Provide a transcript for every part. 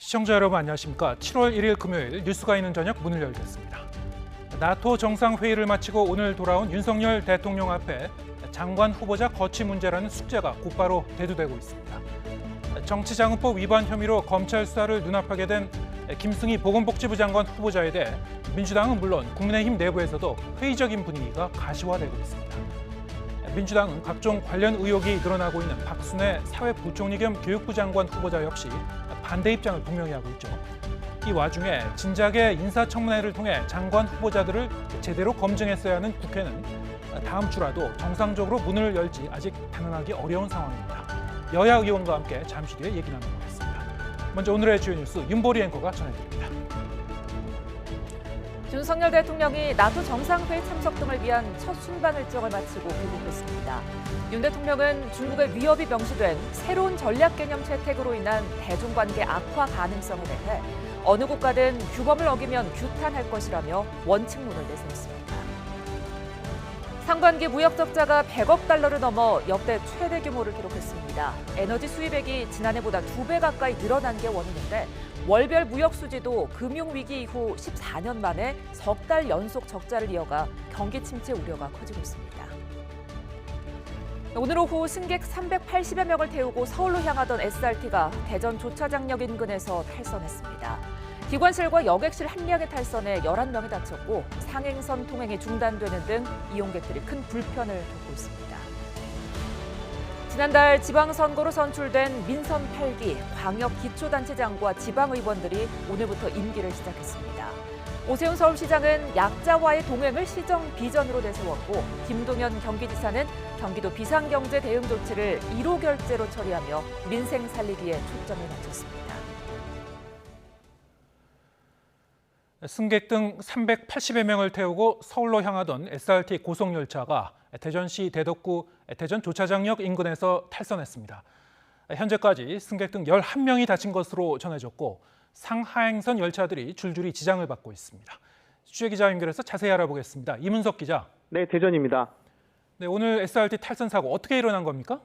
시청자 여러분 안녕하십니까. 7월 1일 금요일 뉴스가 있는 저녁 문을 열겠습니다. 나토 정상회의를 마치고 오늘 돌아온 윤석열 대통령 앞에 장관 후보자 거취 문제라는 숙제가 곧바로 대두되고 있습니다. 정치자금법 위반 혐의로 검찰 수사를 눈앞하게 된 김승희 보건복지부 장관 후보자에 대해 민주당은 물론 국민의힘 내부에서도 회의적인 분위기가 가시화되고 있습니다. 민주당은 각종 관련 의혹이 늘어나고 있는 박순애 사회부총리 겸 교육부 장관 후보자 역시 반대 입장을 분명히 하고 있죠. 이 와중에 진작에 인사청문회를 통해 장관 후보자들을 제대로 검증했어야 하는 국회는 다음 주라도 정상적으로 문을 열지 아직 단언하기 어려운 상황입니다. 여야 의원과 함께 잠시 뒤에 얘기 나눠보겠습니다. 먼저 오늘의 주요 뉴스 윤보리 앵커가 전해드립니다. 윤석열 대통령이 나토 정상회의 참석 등을 위한 첫 순방 일정을 마치고 귀국했습니다. 윤 대통령은 중국의 위협이 명시된 새로운 전략 개념 채택으로 인한 대중관계 악화 가능성에 대해 어느 국가든 규범을 어기면 규탄할 것이라며 원칙론을 내세웠습니다. 상반기 무역 적자가 100억 달러를 넘어 역대 최대 규모를 기록했습니다. 에너지 수입액이 지난해보다 2배 가까이 늘어난 게 원인인데 월별 무역 수지도 금융위기 이후 14년 만에 석 달 연속 적자를 이어가 경기 침체 우려가 커지고 있습니다. 오늘 오후 승객 380여 명을 태우고 서울로 향하던 SRT가 대전 조차장역 인근에서 탈선했습니다. 기관실과 여객실 한 량의 탈선에 11명이 다쳤고 상행선 통행이 중단되는 등 이용객들이 큰 불편을 겪고 있습니다. 지난달 지방선거로 선출된 민선 8기 광역기초단체장과 지방의원들이 오늘부터 임기를 시작했습니다. 오세훈 서울시장은 약자와의 동행을 시정 비전으로 내세웠고 김동연 경기지사는 경기도 비상경제 대응 조치를 1호 결제로 처리하며 민생 살리기에 초점을 맞췄습니다. 승객 등 380여 명을 태우고 서울로 향하던 SRT 고속열차가 대전시 대덕구 대전 조차장역 인근에서 탈선했습니다. 현재까지 승객 등 11명이 다친 것으로 전해졌고 상하행선 열차들이 줄줄이 지장을 받고 있습니다. 취재기자 연결해서 자세히 알아보겠습니다. 이문석 기자. 네, 대전입니다. 네, 오늘 SRT 탈선 사고 어떻게 일어난 겁니까?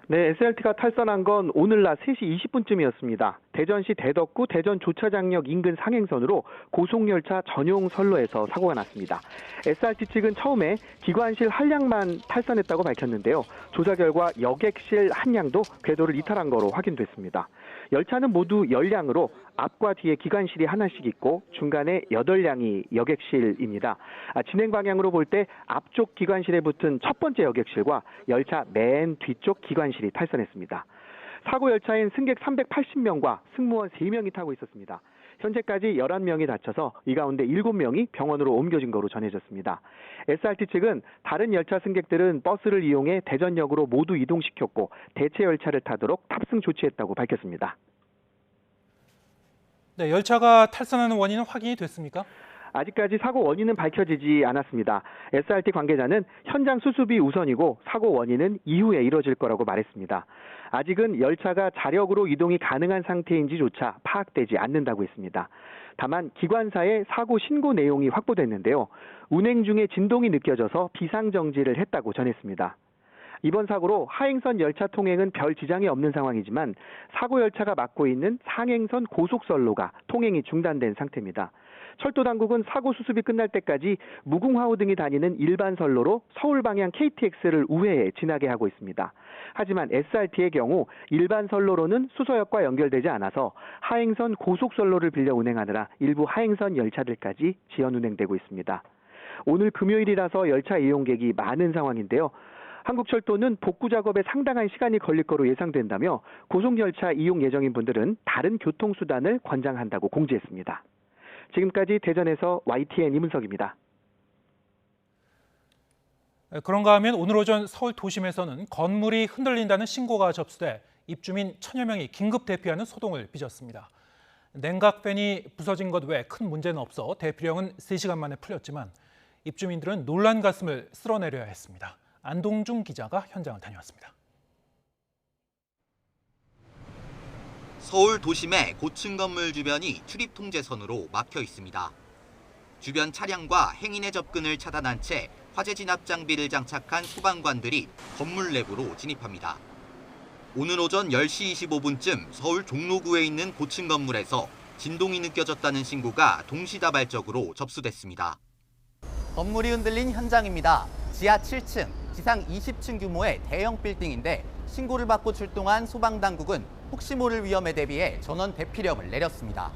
네, SRT가 탈선한 건 오늘 낮 3시 20분쯤이었습니다. 대전시 대덕구 대전 조차장역 인근 상행선으로 고속열차 전용 선로에서 사고가 났습니다. SRT 측은 처음에 기관실 한 량만 탈선했다고 밝혔는데요. 조사 결과 여객실 한 량도 궤도를 이탈한 거로 확인됐습니다. 열차는 모두 10량으로 앞과 뒤에 기관실이 하나씩 있고 중간에 8량이 여객실입니다. 진행 방향으로 볼 때 앞쪽 기관실에 붙은 첫 번째 여객실과 열차 맨 뒤쪽 기관실이 탈선했습니다. 사고 열차엔 승객 380명과 승무원 3명이 타고 있었습니다. 현재까지 11명이 다쳐서 이 가운데 7명이 병원으로 옮겨진 거로 전해졌습니다. SRT 측은 다른 열차 승객들은 버스를 이용해 대전역으로 모두 이동시켰고 대체 열차를 타도록 탑승 조치했다고 밝혔습니다. 네, 열차가 탈선하는 원인은 확인이 됐습니까? 아직까지 사고 원인은 밝혀지지 않았습니다. SRT 관계자는 현장 수습이 우선이고 사고 원인은 이후에 이뤄질 거라고 말했습니다. 아직은 열차가 자력으로 이동이 가능한 상태인지조차 파악되지 않는다고 했습니다. 다만 기관사의 사고 신고 내용이 확보됐는데요. 운행 중에 진동이 느껴져서 비상정지를 했다고 전했습니다. 이번 사고로 하행선 열차 통행은 별 지장이 없는 상황이지만 사고 열차가 맡고 있는 상행선 고속선로가 통행이 중단된 상태입니다. 철도 당국은 사고 수습이 끝날 때까지 무궁화호 등이 다니는 일반 선로로 서울 방향 KTX를 우회해 지나게 하고 있습니다. 하지만 SRT의 경우 일반 선로로는 수서역과 연결되지 않아서 하행선 고속선로를 빌려 운행하느라 일부 하행선 열차들까지 지연 운행되고 있습니다. 오늘 금요일이라서 열차 이용객이 많은 상황인데요. 한국철도는 복구 작업에 상당한 시간이 걸릴 거로 예상된다며 고속열차 이용 예정인 분들은 다른 교통수단을 권장한다고 공지했습니다. 지금까지 대전에서 YTN 이문석입니다. 그런가 하면 오늘 오전 서울 도심에서는 건물이 흔들린다는 신고가 접수돼 입주민 1000여 명이 긴급 대피하는 소동을 빚었습니다. 냉각팬이 부서진 것 외에 큰 문제는 없어 대피령은 3시간 만에 풀렸지만 입주민들은 놀란 가슴을 쓸어내려야 했습니다. 안동중 기자가 현장을 다녀왔습니다. 서울 도심의 고층 건물 주변이 출입 통제선으로 막혀 있습니다. 주변 차량과 행인의 접근을 차단한 채 화재 진압 장비를 장착한 소방관들이 건물 내부로 진입합니다. 오늘 오전 10시 25분쯤 서울 종로구에 있는 고층 건물에서 진동이 느껴졌다는 신고가 동시다발적으로 접수됐습니다. 건물이 흔들린 현장입니다. 지하 7층, 지상 20층 규모의 대형 빌딩인데 신고를 받고 출동한 소방당국은 혹시 모를 위험에 대비해 전원 대피령을 내렸습니다.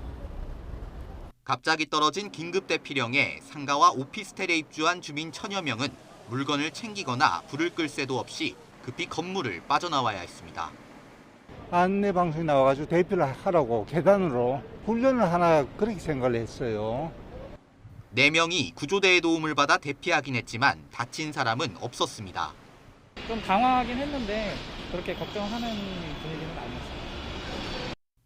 갑자기 떨어진 긴급 대피령에 상가와 오피스텔에 입주한 주민 천여 명은 물건을 챙기거나 불을 끌 새도 없이 급히 건물을 빠져나와야 했습니다. 안내 방송이 나와가지고 대피를 하라고 계단으로 훈련을 하나 그렇게 생각을 했어요. 4명이 구조대의 도움을 받아 대피하긴 했지만 다친 사람은 없었습니다. 좀 당황하긴 했는데 그렇게 걱정하는 분위기는 아니었어요.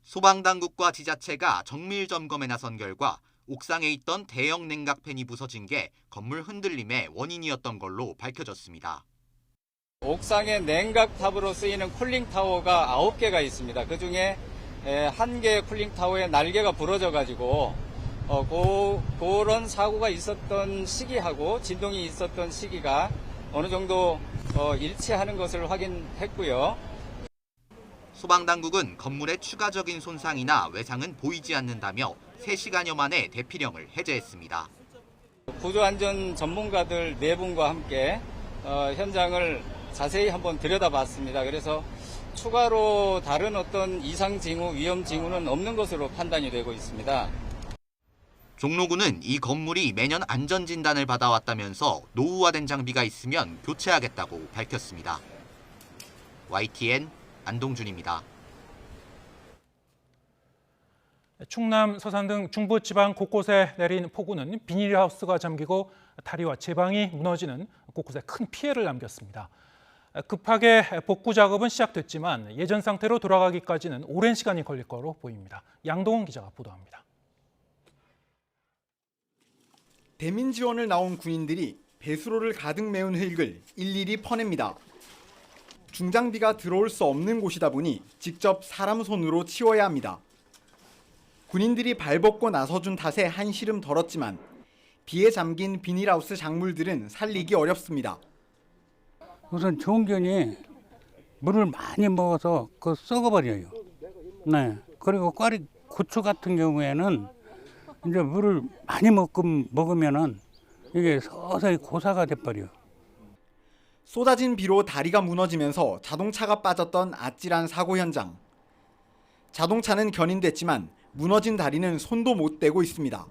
소방당국과 지자체가 정밀 점검에 나선 결과 옥상에 있던 대형 냉각팬이 부서진 게 건물 흔들림의 원인이었던 걸로 밝혀졌습니다. 옥상의 냉각탑으로 쓰이는 쿨링타워가 9개가 있습니다. 그중에 1개의 쿨링타워의 날개가 부러져가지고 그런 사고가 있었던 시기하고 진동이 있었던 시기가 어느 정도 일치하는 것을 확인했고요. 소방당국은 건물의 추가적인 손상이나 외상은 보이지 않는다며 3시간여 만에 대피령을 해제했습니다. 구조안전 전문가들 4분과 함께 현장을 자세히 한번 들여다봤습니다. 그래서 추가로 다른 어떤 이상 징후, 위험 징후는 없는 것으로 판단이 되고 있습니다. 종로구는 이 건물이 매년 안전진단을 받아왔다면서 노후화된 장비가 있으면 교체하겠다고 밝혔습니다. YTN 안동준입니다. 충남, 서산 등 중부지방 곳곳에 내린 폭우는 비닐하우스가 잠기고 다리와 제방이 무너지는 곳곳에 큰 피해를 남겼습니다. 급하게 복구 작업은 시작됐지만 예전 상태로 돌아가기까지는 오랜 시간이 걸릴 거로 보입니다. 양동훈 기자가 보도합니다. 대민 지원을 나온 군인들이 배수로를 가득 메운 흙을 일일이 퍼냅니다. 중장비가 들어올 수 없는 곳이다 보니 직접 사람 손으로 치워야 합니다. 군인들이 발벗고 나서준 탓에 한시름 덜었지만 비에 잠긴 비닐하우스 작물들은 살리기 어렵습니다. 우선 종견이 물을 많이 먹어서 썩어버려요. 네. 그리고 꽈리 고추 같은 경우에는 이제 물을 많이 먹으면은 이게 서서히 고사가 돼버려. 쏟아진 비로 다리가 무너지면서 자동차가 빠졌던 아찔한 사고 현장. 자동차는 견인됐지만 무너진 다리는 손도 못 대고 있습니다.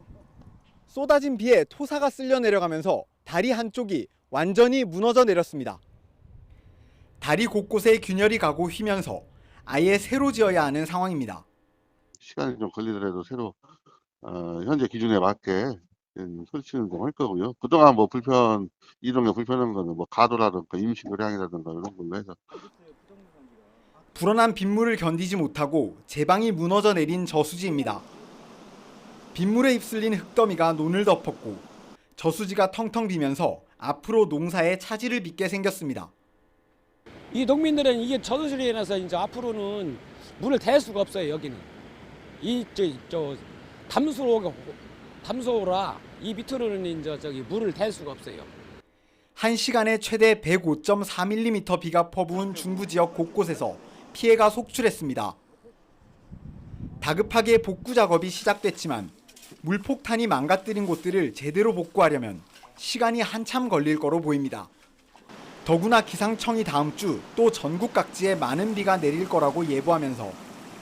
쏟아진 비에 토사가 쓸려 내려가면서 다리 한쪽이 완전히 무너져 내렸습니다. 다리 곳곳에 균열이 가고 휘면서 아예 새로 지어야 하는 상황입니다. 시간이 좀 걸리더라도 새로 현재 기준에 맞게 설치는 좀 할 거고요. 그동안 뭐 이동에 불편한 거는 뭐 가도라든가 임시 교량이라든가 이런 걸로 해서. 불어난 빗물을 견디지 못하고 제방이 무너져 내린 저수지입니다. 빗물에 휩쓸린 흙더미가 논을 덮었고 저수지가 텅텅 비면서 앞으로 농사에 차질을 빚게 생겼습니다. 이 농민들은 이게 저수지로 인해서 이제 앞으로는 물을 댈 수가 없어요. 여기는 담소라 이 밑으로는 이제 물을 댈 수가 없어요. 1시간에 최대 105.4mm 비가 퍼부은 중부 지역 곳곳에서 피해가 속출했습니다. 다급하게 복구 작업이 시작됐지만 물폭탄이 망가뜨린 곳들을 제대로 복구하려면 시간이 한참 걸릴 거로 보입니다. 더구나 기상청이 다음 주 또 전국 각지에 많은 비가 내릴 거라고 예보하면서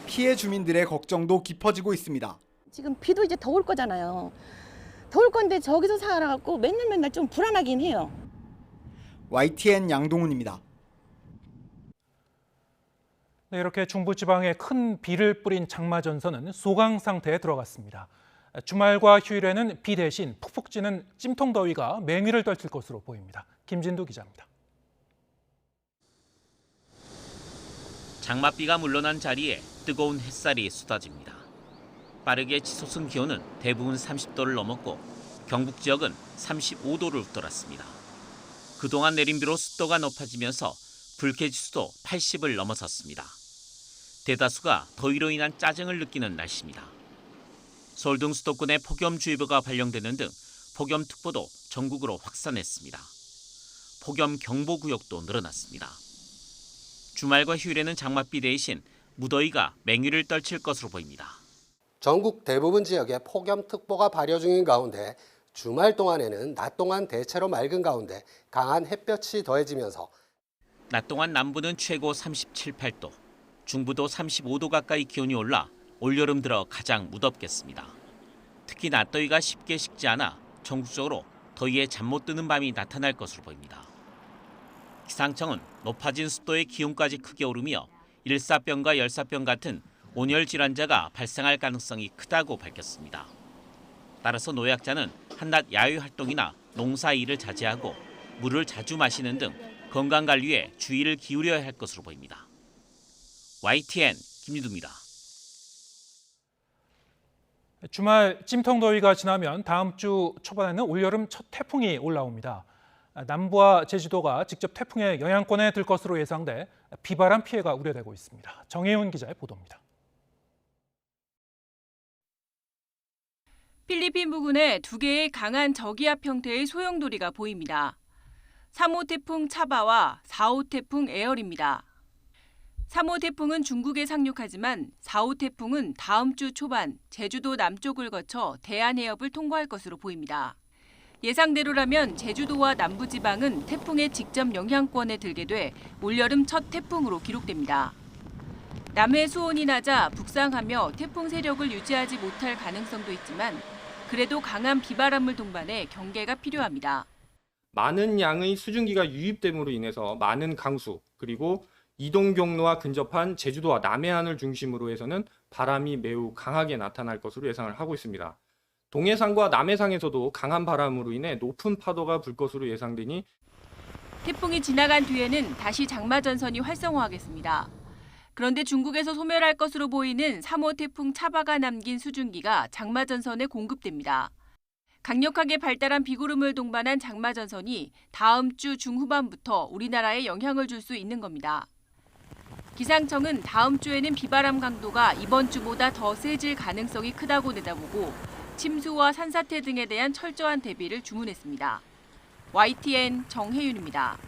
피해 주민들의 걱정도 깊어지고 있습니다. 지금 비도 이제 더 올 거잖아요. 더 올 건데 저기서 살아갖고 맨날 좀 불안하긴 해요. YTN 양동훈입니다. 네, 이렇게 중부지방에 큰 비를 뿌린 장마전선은 소강 상태에 들어갔습니다. 주말과 휴일에는 비 대신 푹푹 찌는 찜통더위가 맹위를 떨칠 것으로 보입니다. 김진두 기자입니다. 장맛비가 물러난 자리에 뜨거운 햇살이 쏟아집니다. 빠르게 치솟은 기온은 대부분 30도를 넘었고 경북 지역은 35도를 웃돌았습니다. 그동안 내린 비로 습도가 높아지면서 불쾌지수도 80을 넘어섰습니다. 대다수가 더위로 인한 짜증을 느끼는 날씨입니다. 서울 등 수도권에 폭염주의보가 발령되는 등 폭염특보도 전국으로 확산했습니다. 폭염경보구역도 늘어났습니다. 주말과 휴일에는 장맛비 대신 무더위가 맹위를 떨칠 것으로 보입니다. 전국 대부분 지역에 폭염특보가 발효 중인 가운데 주말 동안에는 낮 동안 대체로 맑은 가운데 강한 햇볕이 더해지면서 낮 동안 남부는 최고 37, 8도, 중부도 35도 가까이 기온이 올라 올여름 들어 가장 무덥겠습니다. 특히 낮더위가 쉽게 식지 않아 전국적으로 더위에 잠 못 드는 밤이 나타날 것으로 보입니다. 기상청은 높아진 습도에 기온까지 크게 오르며 일사병과 열사병 같은 온열 질환자가 발생할 가능성이 크다고 밝혔습니다. 따라서 노약자는 한낮 야외 활동이나 농사 일을 자제하고 물을 자주 마시는 등 건강관리에 주의를 기울여야 할 것으로 보입니다. YTN 김유두입니다. 주말 찜통더위가 지나면 다음 주 초반에는 올여름 첫 태풍이 올라옵니다. 남부와 제주도가 직접 태풍의 영향권에 들 것으로 예상돼 비바람 피해가 우려되고 있습니다. 정혜윤 기자의 보도입니다. 필리핀 부근에 두 개의 강한 저기압 형태의 소용돌이가 보입니다. 3호 태풍 차바와 4호 태풍 에얼입니다. 3호 태풍은 중국에 상륙하지만 4호 태풍은 다음 주 초반 제주도 남쪽을 거쳐 대한해협을 통과할 것으로 보입니다. 예상대로라면 제주도와 남부지방은 태풍의 직접 영향권에 들게 돼 올여름 첫 태풍으로 기록됩니다. 남해 수온이 낮아 북상하며 태풍 세력을 유지하지 못할 가능성도 있지만 그래도 강한 비바람을 동반해 경계가 필요합니다. 많은 양의 수증기가 유입됨으로 인해서 많은 강수 그리고 이동 경로와 근접한 제주도와 남해안을 중심으로 해서는 바람이 매우 강하게 나타날 것으로 예상을 하고 있습니다. 동해상과 남해상에서도 강한 바람으로 인해 높은 파도가 불 것으로 예상되니 태풍이 지나간 뒤에는 다시 장마전선이 활성화하겠습니다. 그런데 중국에서 소멸할 것으로 보이는 3호 태풍 차바가 남긴 수증기가 장마전선에 공급됩니다. 강력하게 발달한 비구름을 동반한 장마전선이 다음 주 중후반부터 우리나라에 영향을 줄 수 있는 겁니다. 기상청은 다음 주에는 비바람 강도가 이번 주보다 더 세질 가능성이 크다고 내다보고 침수와 산사태 등에 대한 철저한 대비를 주문했습니다. YTN 정혜윤입니다.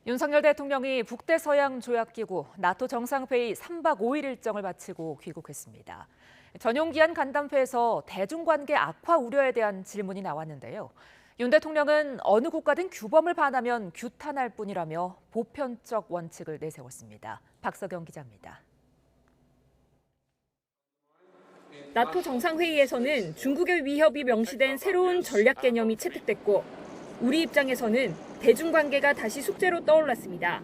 윤석열 대통령이 북대서양조약기구 나토 정상회의 3박 5일 일정을 마치고 귀국했습니다. 전용기한 간담회에서 대중관계 악화 우려에 대한 질문이 나왔는데요. 윤 대통령은 어느 국가든 규범을 반하면 규탄할 뿐이라며 보편적 원칙을 내세웠습니다. 박서경 기자입니다. 나토 정상회의에서는 중국의 위협이 명시된 새로운 전략 개념이 채택됐고 우리 입장에서는 대중관계가 다시 숙제로 떠올랐습니다.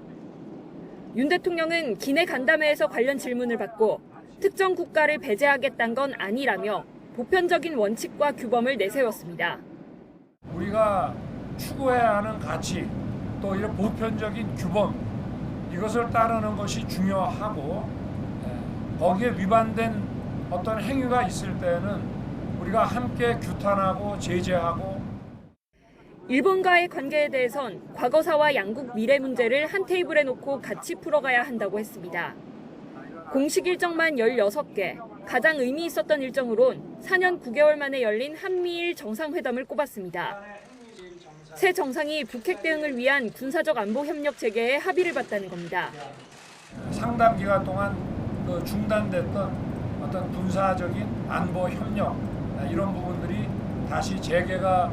윤 대통령은 기내 간담회에서 관련 질문을 받고 특정 국가를 배제하겠다는 건 아니라며 보편적인 원칙과 규범을 내세웠습니다. 우리가 추구해야 하는 가치, 또 이런 보편적인 규범, 이것을 따르는 것이 중요하고 거기에 위반된 어떤 행위가 있을 때는 우리가 함께 규탄하고 제재하고 일본과의 관계에 대해선 과거사와 양국 미래 문제를 한 테이블에 놓고 같이 풀어가야 한다고 했습니다. 공식 일정만 16개, 가장 의미 있었던 일정으론 4년 9개월 만에 열린 한미일 정상회담을 꼽았습니다. 새 정상이 북핵 대응을 위한 군사적 안보 협력 체계에 합의를 봤다는 겁니다. 상당 기간 동안 중단됐던 어떤 군사적인 안보 협력 이런 부분들이 다시 재개가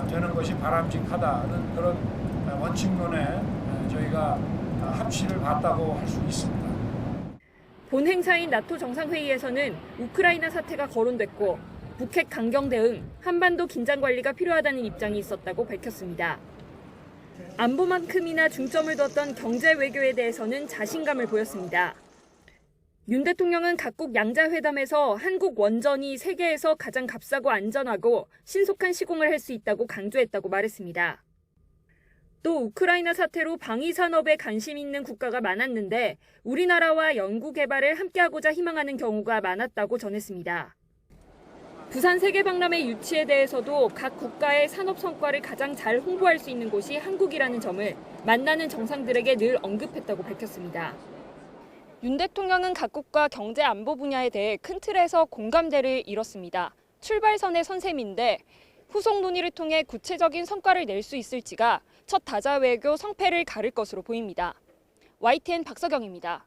되는 것이 바람직하다는 그런 원칙론에 저희가 합치를 봤다고 할 수 있습니다. 본 행사인 나토 정상회의에서는 우크라이나 사태가 거론됐고 북핵 강경 대응, 한반도 긴장 관리가 필요하다는 입장이 있었다고 밝혔습니다. 안보만큼이나 중점을 뒀던 경제 외교에 대해서는 자신감을 보였습니다. 윤 대통령은 각국 양자회담에서 한국 원전이 세계에서 가장 값싸고 안전하고 신속한 시공을 할 수 있다고 강조했다고 말했습니다. 또 우크라이나 사태로 방위산업에 관심 있는 국가가 많았는데 우리나라와 연구개발을 함께하고자 희망하는 경우가 많았다고 전했습니다. 부산 세계박람회 유치에 대해서도 각 국가의 산업 성과를 가장 잘 홍보할 수 있는 곳이 한국이라는 점을 만나는 정상들에게 늘 언급했다고 밝혔습니다. 윤 대통령은 각국과 경제 안보 분야에 대해 큰 틀에서 공감대를 이뤘습니다. 출발선의 선셈인데 후속 논의를 통해 구체적인 성과를 낼 수 있을지가 첫 다자 외교 성패를 가를 것으로 보입니다. YTN 박서경입니다.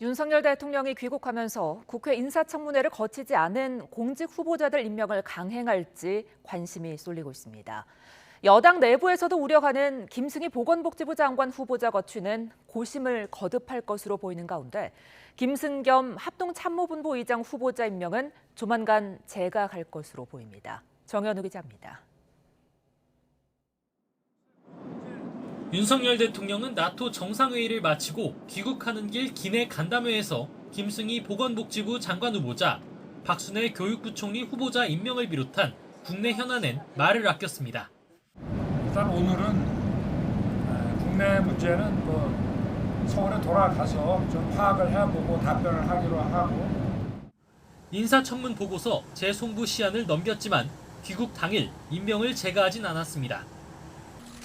윤석열 대통령이 귀국하면서 국회 인사청문회를 거치지 않은 공직 후보자들 임명을 강행할지 관심이 쏠리고 있습니다. 여당 내부에서도 우려하는 김승희 보건복지부 장관 후보자 거취는 고심을 거듭할 것으로 보이는 가운데 김승겸 합동참모본부 의장 후보자 임명은 조만간 재가할 것으로 보입니다. 정현우 기자입니다. 윤석열 대통령은 나토 정상회의를 마치고 귀국하는 길 기내 간담회에서 김승희 보건복지부 장관 후보자, 박순애 교육부총리 후보자 임명을 비롯한 국내 현안엔 말을 아꼈습니다. 일단 오늘은 국내 문제는 서울에 돌아가서 좀 파악을 해보고 답변을 하기로 하고. 인사청문 보고서 재송부 시한을 넘겼지만 귀국 당일 임명을 재가하진 않았습니다.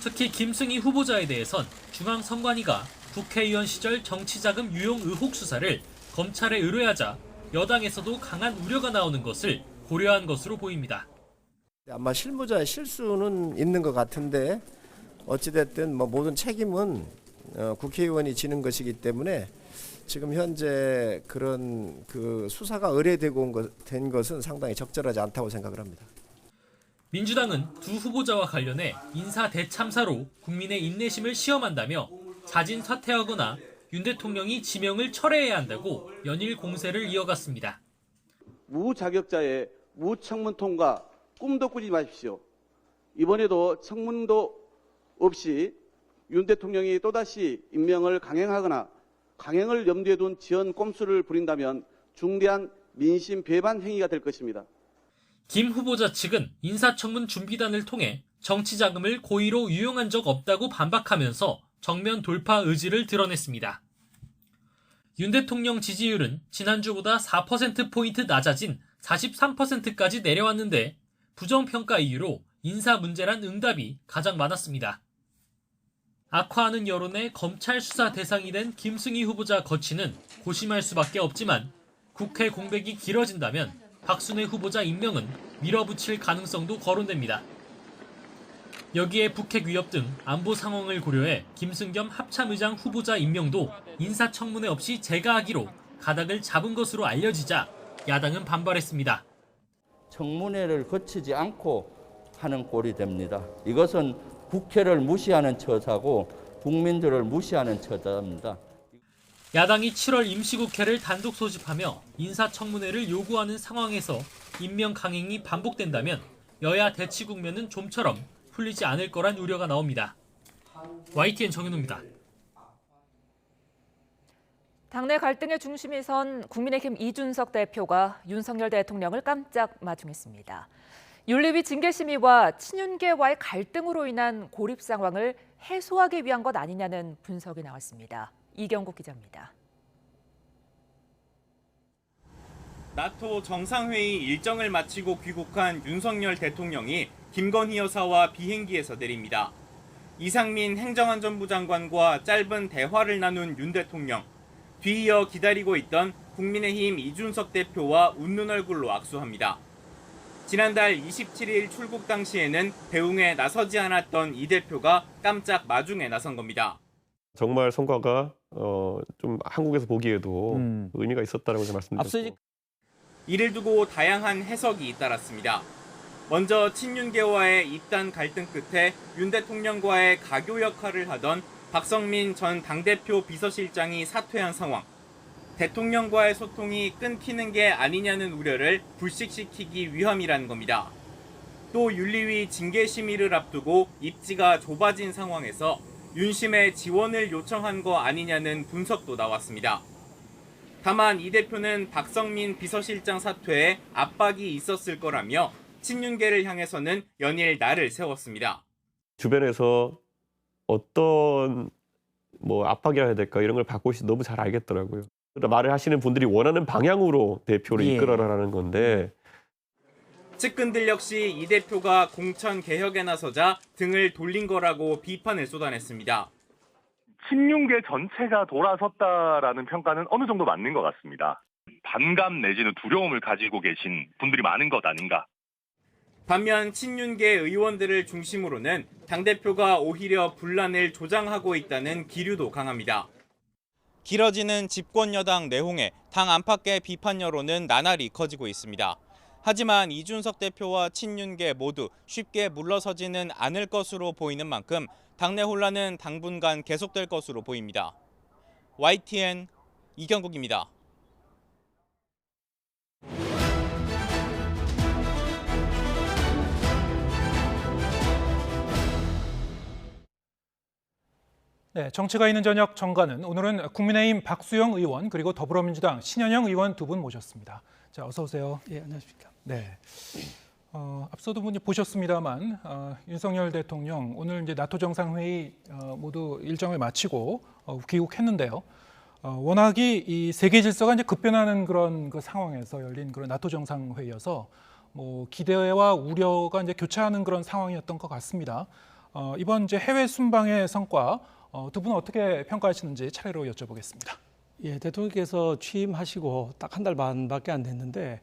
특히 김승희 후보자에 대해선 중앙선관위가 국회의원 시절 정치자금 유용 의혹 수사를 검찰에 의뢰하자 여당에서도 강한 우려가 나오는 것을 고려한 것으로 보입니다. 아마 실무자의 실수는 있는 것 같은데 어찌됐든 모든 책임은 국회의원이 지는 것이기 때문에 지금 현재 그런 수사가 의뢰되고 된 것은 상당히 적절하지 않다고 생각을 합니다. 민주당은 두 후보자와 관련해 인사 대참사로 국민의 인내심을 시험한다며 자진 사퇴하거나 윤 대통령이 지명을 철회해야 한다고 연일 공세를 이어갔습니다. 무자격자의 무청문 통과 꿈도 꾸지 마십시오. 이번에도 청문도 없이 윤 대통령이 또다시 임명을 강행하거나 강행을 염두에 둔 지연 꼼수를 부린다면 중대한 민심 배반 행위가 될 것입니다. 김 후보자 측은 인사청문 준비단을 통해 정치자금을 고의로 유용한 적 없다고 반박하면서 정면 돌파 의지를 드러냈습니다. 윤 대통령 지지율은 지난주보다 4%포인트 낮아진 43%까지 내려왔는데 부정평가 이유로 인사 문제란 응답이 가장 많았습니다. 악화하는 여론의 검찰 수사 대상이 된 김승희 후보자 거취는 고심할 수밖에 없지만 국회 공백이 길어진다면 박순애 후보자 임명은 밀어붙일 가능성도 거론됩니다. 여기에 북핵 위협 등 안보 상황을 고려해 김승겸 합참의장 후보자 임명도 인사청문회 없이 재가하기로 가닥을 잡은 것으로 알려지자 야당은 반발했습니다. 청문회를 거치지 않고 하는 꼴이 됩니다. 이것은 국회를 무시하는 처사고 국민들을 무시하는 처사입니다. 야당이 7월 임시국회를 단독 소집하며 인사청문회를 요구하는 상황에서 임명 강행이 반복된다면 여야 대치 국면은 좀처럼 풀리지 않을 거란 우려가 나옵니다. YTN 정현우입니다. 당내 갈등의 중심이 선 국민의힘 이준석 대표가 윤석열 대통령을 깜짝 마중했습니다. 윤리위 징계심의와 친윤계와의 갈등으로 인한 고립 상황을 해소하기 위한 것 아니냐는 분석이 나왔습니다. 이경국 기자입니다. 나토 정상회의 일정을 마치고 귀국한 윤석열 대통령이 김건희 여사와 비행기에서 내립니다. 이상민 행정안전부 장관과 짧은 대화를 나눈 윤 대통령. 뒤이어 기다리고 있던 국민의힘 이준석 대표와 웃는 얼굴로 악수합니다. 지난달 27일 출국 당시에는 배웅에 나서지 않았던 이 대표가 깜짝 마중에 나선 겁니다. 정말 성과가 좀 한국에서 보기에도 의미가 있었다라고 말씀드렸고. 이를 두고 다양한 해석이 잇따랐습니다. 먼저 친윤계와의 입단 갈등 끝에 윤 대통령과의 가교 역할을 하던 박성민 전 당대표 비서실장이 사퇴한 상황. 대통령과의 소통이 끊기는 게 아니냐는 우려를 불식시키기 위함이라는 겁니다. 또 윤리위 징계 심의를 앞두고 입지가 좁아진 상황에서 윤심의 지원을 요청한 거 아니냐는 분석도 나왔습니다. 다만 이 대표는 박성민 비서실장 사퇴에 압박이 있었을 거라며 친윤계를 향해서는 연일 날을 세웠습니다. 주변에서 어떤 압박이라 해야 될까 이런 걸 받고 있어 너무 잘 알겠더라고요. 말을 하시는 분들이 원하는 방향으로 대표를 이끌어라라는 건데. 측근들 역시 이 대표가 공천 개혁에 나서자 등을 돌린 거라고 비판을 쏟아냈습니다. 친윤계 전체가 돌아섰다라는 평가는 어느 정도 맞는 것 같습니다. 반감 내지는 두려움을 가지고 계신 분들이 많은 것 아닌가. 반면 친윤계 의원들을 중심으로는 당대표가 오히려 분란을 조장하고 있다는 기류도 강합니다. 길어지는 집권 여당 내홍에 당 안팎의 비판 여론은 나날이 커지고 있습니다. 하지만 이준석 대표와 친윤계 모두 쉽게 물러서지는 않을 것으로 보이는 만큼 당내 혼란은 당분간 계속될 것으로 보입니다. YTN 이경국입니다. 네, 정치가 있는 저녁 정가는 오늘은 국민의힘 박수영 의원 그리고 더불어민주당 신현영 의원 두 분 모셨습니다. 자, 어서 오세요. 예, 안녕하십니까. 네. 앞서도 보셨습니다만 윤석열 대통령 오늘 이제 나토 정상회의 모두 일정을 마치고 귀국했는데요. 워낙이 이 세계 질서가 이제 급변하는 그런 그 상황에서 열린 그런 나토 정상회의여서 뭐 기대와 우려가 이제 교차하는 그런 상황이었던 것 같습니다. 이번 이제 해외 순방의 성과 두 분은 어떻게 평가하시는지 차례로 여쭤보겠습니다. 예, 대통령께서 취임하시고 딱 한 달 반밖에 안 됐는데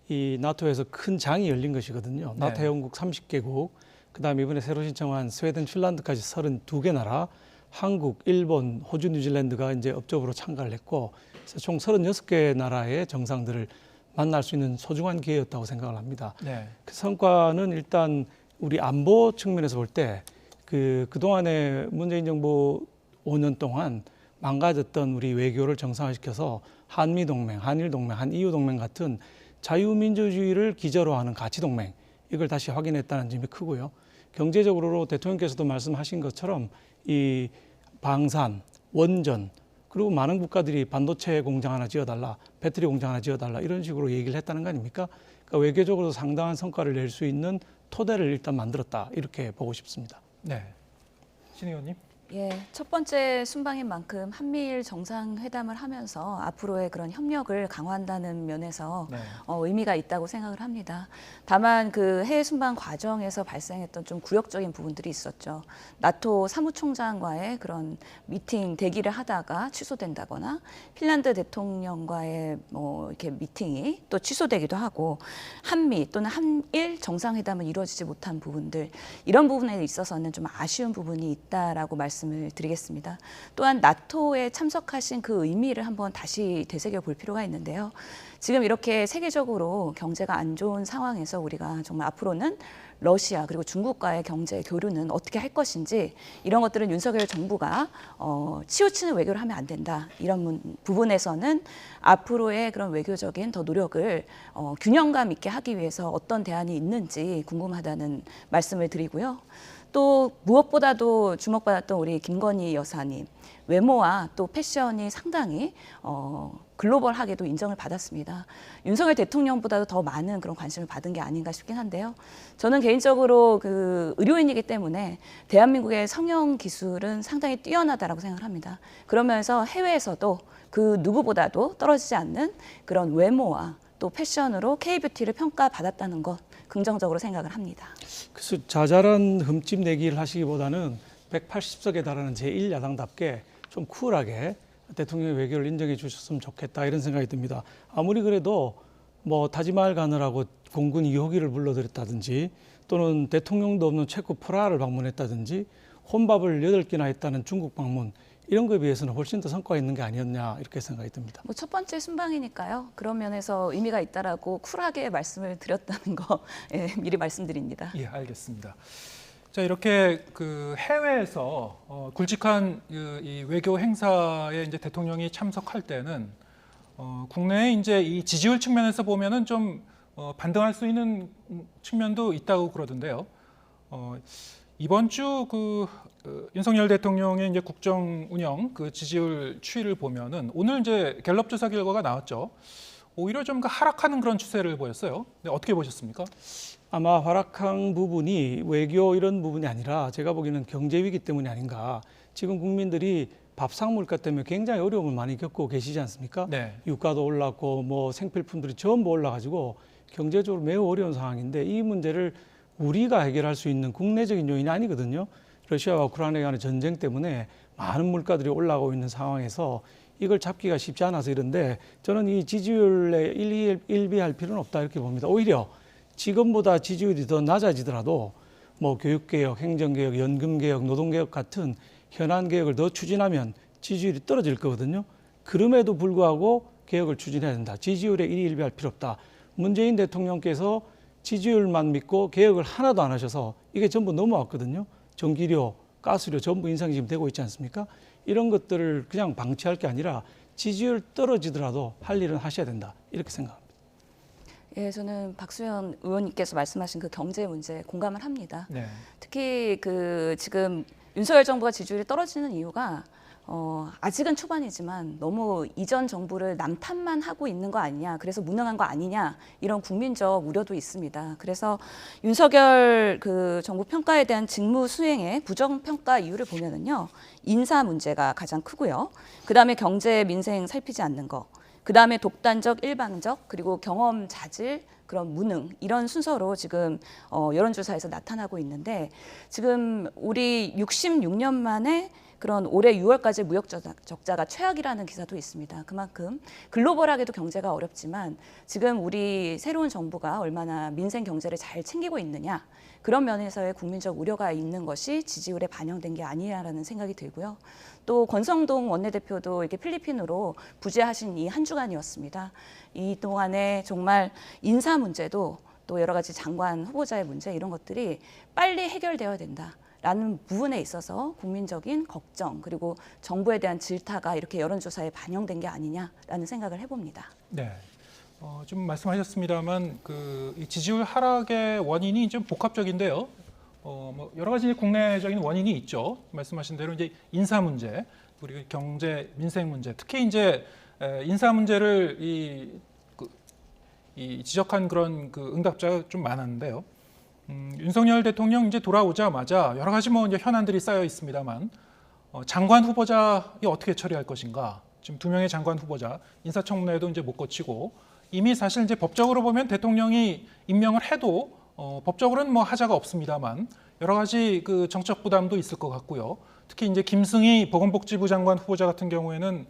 이 나토에서 큰 장이 열린 것이거든요. 나토 회원국 30개국, 그다음에 이번에 새로 신청한 스웨덴, 핀란드까지 32개 나라, 한국, 일본, 호주, 뉴질랜드가 이제 업적으로 참가를 했고, 그래서 총 36개 나라의 정상들을 만날 수 있는 소중한 기회였다고 생각을 합니다. 네. 그 성과는 일단 우리 안보 측면에서 볼 때 그동안에 문재인 정부 5년 동안 망가졌던 우리 외교를 정상화시켜서 한미동맹, 한일동맹, 한EU동맹 같은 자유민주주의를 기저로 하는 가치동맹, 이걸 다시 확인했다는 점이 크고요. 경제적으로 대통령께서도 말씀하신 것처럼 이 방산, 원전, 그리고 많은 국가들이 반도체 공장 하나 지어달라, 배터리 공장 하나 지어달라 이런 식으로 얘기를 했다는 거 아닙니까? 그러니까 외교적으로 상당한 성과를 낼 수 있는 토대를 일단 만들었다, 이렇게 보고 싶습니다. 네, 신 의원님. 예, 첫 번째 순방인 만큼 한미일 정상회담을 하면서 앞으로의 그런 협력을 강화한다는 면에서 네. 의미가 있다고 생각을 합니다. 다만 그 해외 순방 과정에서 발생했던 좀 굴욕적인 부분들이 있었죠. 나토 사무총장과의 그런 미팅 대기를 하다가 취소된다거나 핀란드 대통령과의 뭐 이렇게 미팅이 또 취소되기도 하고 한미 또는 한일 정상회담은 이루어지지 못한 부분들, 이런 부분에 있어서는 좀 아쉬운 부분이 있다라고 말씀을 드리겠습니다. 또한 나토에 참석하신 그 의미를 한번 다시 되새겨 볼 필요가 있는데요. 지금 이렇게 세계적으로 경제가 안 좋은 상황에서 우리가 정말 앞으로는 러시아 그리고 중국과의 경제 교류는 어떻게 할 것인지, 이런 것들은 윤석열 정부가 치우치는 외교를 하면 안 된다. 이런 부분에서는 앞으로의 그런 외교적인 더 노력을 균형감 있게 하기 위해서 어떤 대안이 있는지 궁금하다는 말씀을 드리고요. 또 무엇보다도 주목받았던 우리 김건희 여사님, 외모와 또 패션이 상당히 글로벌하게도 인정을 받았습니다. 윤석열 대통령보다도 더 많은 그런 관심을 받은 게 아닌가 싶긴 한데요. 저는 개인적으로 그 의료인이기 때문에 대한민국의 성형 기술은 상당히 뛰어나다라고 생각을 합니다. 그러면서 해외에서도 그 누구보다도 떨어지지 않는 그런 외모와 또 패션으로 K뷰티를 평가받았다는 것, 긍정적으로 생각을 합니다. 그래서 자잘한 흠집 내기를 하시기보다는 180석에 달하는 제1야당답게 좀 쿨하게 대통령의 외교를 인정해 주셨으면 좋겠다, 이런 생각이 듭니다. 아무리 그래도 뭐 타지마을 가느라고 공군 2호기를 불러들였다든지, 또는 대통령도 없는 체코 프라하를 방문했다든지, 혼밥을 8끼나 했다는 중국 방문, 이런 거에 비해서는 훨씬 더 성과가 있는 게 아니었냐, 이렇게 생각이 듭니다. 뭐 첫 번째 순방이니까요. 그런 면에서 의미가 있다라고 쿨하게 말씀을 드렸다는 거 미리 말씀드립니다. 예, 알겠습니다. 자, 이렇게 그 해외에서 굵직한 이 외교 행사에 이제 대통령이 참석할 때는 국내에 이제 이 지지율 측면에서 보면은 좀 반등할 수 있는 측면도 있다고 그러던데요. 이번 주 윤석열 대통령의 이제 국정 운영 그 지지율 추이를 보면은 오늘 이제 갤럽 조사 결과가 나왔죠. 오히려 좀 하락하는 그런 추세를 보였어요. 네, 어떻게 보셨습니까? 아마 하락한 부분이 외교 이런 부분이 아니라 제가 보기에는 경제 위기 때문이 아닌가. 지금 국민들이 밥상 물가 때문에 굉장히 어려움을 많이 겪고 계시지 않습니까? 네. 유가도 올랐고 뭐 생필품들이 전부 올라가지고 경제적으로 매우 어려운 상황인데, 이 문제를 우리가 해결할 수 있는 국내적인 요인이 아니거든요. 러시아와 우크라이나에 관한 전쟁 때문에 많은 물가들이 올라가고 있는 상황에서 이걸 잡기가 쉽지 않아서 이런데 저는 이 지지율에 일비할 필요는 없다 이렇게 봅니다. 오히려 지금보다 지지율이 더 낮아지더라도 뭐 교육개혁, 행정개혁, 연금개혁, 노동개혁 같은 현안개혁을 더 추진하면 지지율이 떨어질 거거든요. 그럼에도 불구하고 개혁을 추진해야 된다. 지지율에 일희일비할 필요 없다. 문재인 대통령께서 지지율만 믿고 개혁을 하나도 안 하셔서 이게 전부 넘어왔거든요. 전기료, 가스료 전부 인상이 지금 되고 있지 않습니까? 이런 것들을 그냥 방치할 게 아니라 지지율 떨어지더라도 할 일은 하셔야 된다. 이렇게 생각합니다. 예, 저는 박수현 의원님께서 말씀하신 그 경제 문제 공감을 합니다. 네. 특히 그 지금 윤석열 정부가 지지율이 떨어지는 이유가 아직은 초반이지만 너무 이전 정부를 남탓만 하고 있는 거 아니냐, 그래서 무능한 거 아니냐 이런 국민적 우려도 있습니다. 그래서 윤석열 그 정부 평가에 대한 직무 수행의 부정 평가 이유를 보면은요, 인사 문제가 가장 크고요. 그 다음에 경제 민생 살피지 않는 거. 그 다음에 독단적, 일방적, 그리고 경험 자질, 그런 무능 이런 순서로 지금 여론조사에서 나타나고 있는데 지금 우리 66년 만에 그런 올해 6월까지 무역 적자가 최악이라는 기사도 있습니다. 그만큼 글로벌하게도 경제가 어렵지만 지금 우리 새로운 정부가 얼마나 민생 경제를 잘 챙기고 있느냐 그런 면에서의 국민적 우려가 있는 것이 지지율에 반영된 게 아니라는 생각이 들고요. 또 권성동 원내대표도 이렇게 필리핀으로 부재하신 이 한 주간이었습니다. 이 동안에 정말 인사 문제도 또 여러 가지 장관 후보자의 문제 이런 것들이 빨리 해결되어야 된다라는 부분에 있어서 국민적인 걱정 그리고 정부에 대한 질타가 이렇게 여론조사에 반영된 게 아니냐라는 생각을 해봅니다. 네. 좀 말씀하셨습니다만 이 지지율 하락의 원인이 좀 복합적인데요. 뭐 여러 가지 국내적인 원인이 있죠. 말씀하신 대로 이제 인사 문제, 그리고 경제, 민생 문제, 특히 이제 인사 문제를 지적한 그런 응답자가 좀 많았는데요. 윤석열 대통령 이제 돌아오자마자 여러 가지 뭐 이제 현안들이 쌓여 있습니다만 장관 후보자 어떻게 처리할 것인가? 지금 2명의 장관 후보자 인사청문회도 이제 못 거치고 이미 사실 이제 법적으로 보면 대통령이 임명을 해도 법적으로는 뭐 하자가 없습니다만 여러 가지 그 정책 부담도 있을 것 같고요. 특히 이제 김승희 보건복지부 장관 후보자 같은 경우에는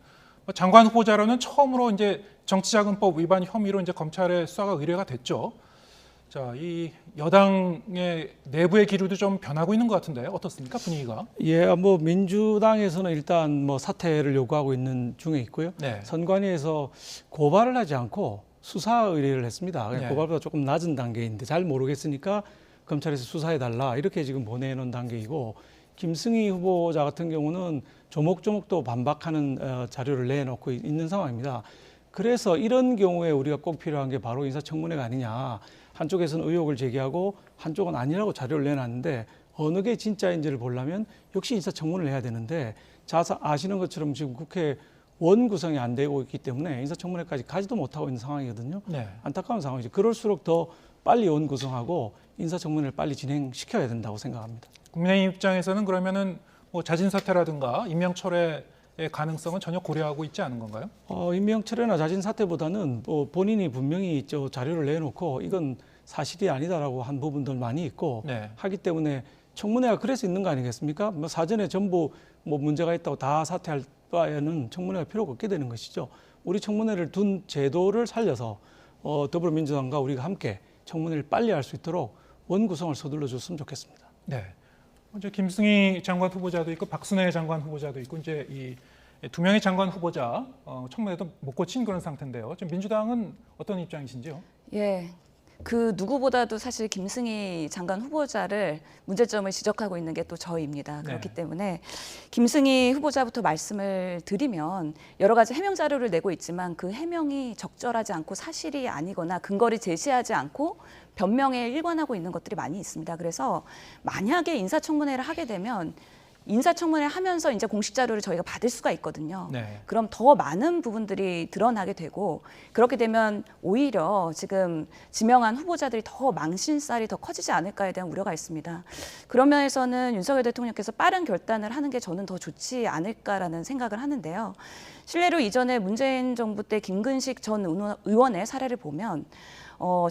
장관 후보자로는 처음으로 이제 정치자금법 위반 혐의로 이제 검찰에 수사가 의뢰가 됐죠. 자, 이 여당의 내부의 기류도 좀 변하고 있는 것 같은데 어떻습니까, 분위기가? 예, 뭐 민주당에서는 일단 뭐 사퇴를 요구하고 있는 중에 있고요. 네. 선관위에서 고발을 하지 않고 수사 의뢰를 했습니다. 네. 고발보다 조금 낮은 단계인데 잘 모르겠으니까 검찰에서 수사해달라 이렇게 지금 보내놓은 단계이고, 김승희 후보자 같은 경우는 조목조목 또 반박하는 자료를 내놓고 있는 상황입니다. 그래서 이런 경우에 우리가 꼭 필요한 게 바로 인사청문회가 아니냐. 한쪽에서는 의혹을 제기하고 한쪽은 아니라고 자료를 내놨는데 어느 게 진짜인지를 보려면 역시 인사청문회를 해야 되는데 아시는 것처럼 지금 국회 원 구성이 안 되고 있기 때문에 인사청문회까지 가지도 못하고 있는 상황이거든요. 네. 안타까운 상황이죠. 그럴수록 더 빨리 원 구성하고 인사청문회를 빨리 진행시켜야 된다고 생각합니다. 국민의힘 입장에서는 그러면은 뭐 자진 사퇴라든가 임명 철회의 가능성은 전혀 고려하고 있지 않은 건가요? 임명 철회나 자진 사퇴보다는 본인이 분명히 자료를 내놓고 이건 사실이 아니다라고 한 부분들 많이 있고 네. 하기 때문에 청문회가 그래서 있는 거 아니겠습니까? 뭐 사전에 전부 뭐 문제가 있다고 다 사퇴할 바에는 청문회가 필요가 없게 되는 것이죠. 우리 청문회를 둔 제도를 살려서 더불어민주당과 우리가 함께 청문회를 빨리 할 수 있도록 원 구성을 서둘러 줬으면 좋겠습니다. 네. 이제 김승희 장관 후보자도 있고 박순애 장관 후보자도 있고 이제 이 2명의 장관 후보자 청문회도 못 거친 그런 상태인데요. 지금 민주당은 어떤 입장이신지요? 예. 그 누구보다도 사실 김승희 장관 후보자를 문제점을 지적하고 있는 게 또 저희입니다. 그렇기 때문에 김승희 후보자부터 말씀을 드리면 여러 가지 해명 자료를 내고 있지만 그 해명이 적절하지 않고 사실이 아니거나 근거를 제시하지 않고 변명에 일관하고 있는 것들이 많이 있습니다. 그래서 만약에 인사청문회를 하게 되면 인사청문회 하면서 이제 공식 자료를 저희가 받을 수가 있거든요. 네. 그럼 더 많은 부분들이 드러나게 되고 그렇게 되면 오히려 지금 지명한 후보자들이 더 망신살이 더 커지지 않을까에 대한 우려가 있습니다. 그런 면에서는 윤석열 대통령께서 빠른 결단을 하는 게 저는 더 좋지 않을까라는 생각을 하는데요. 실례로 이전에 문재인 정부 때 김근식 전 의원의 사례를 보면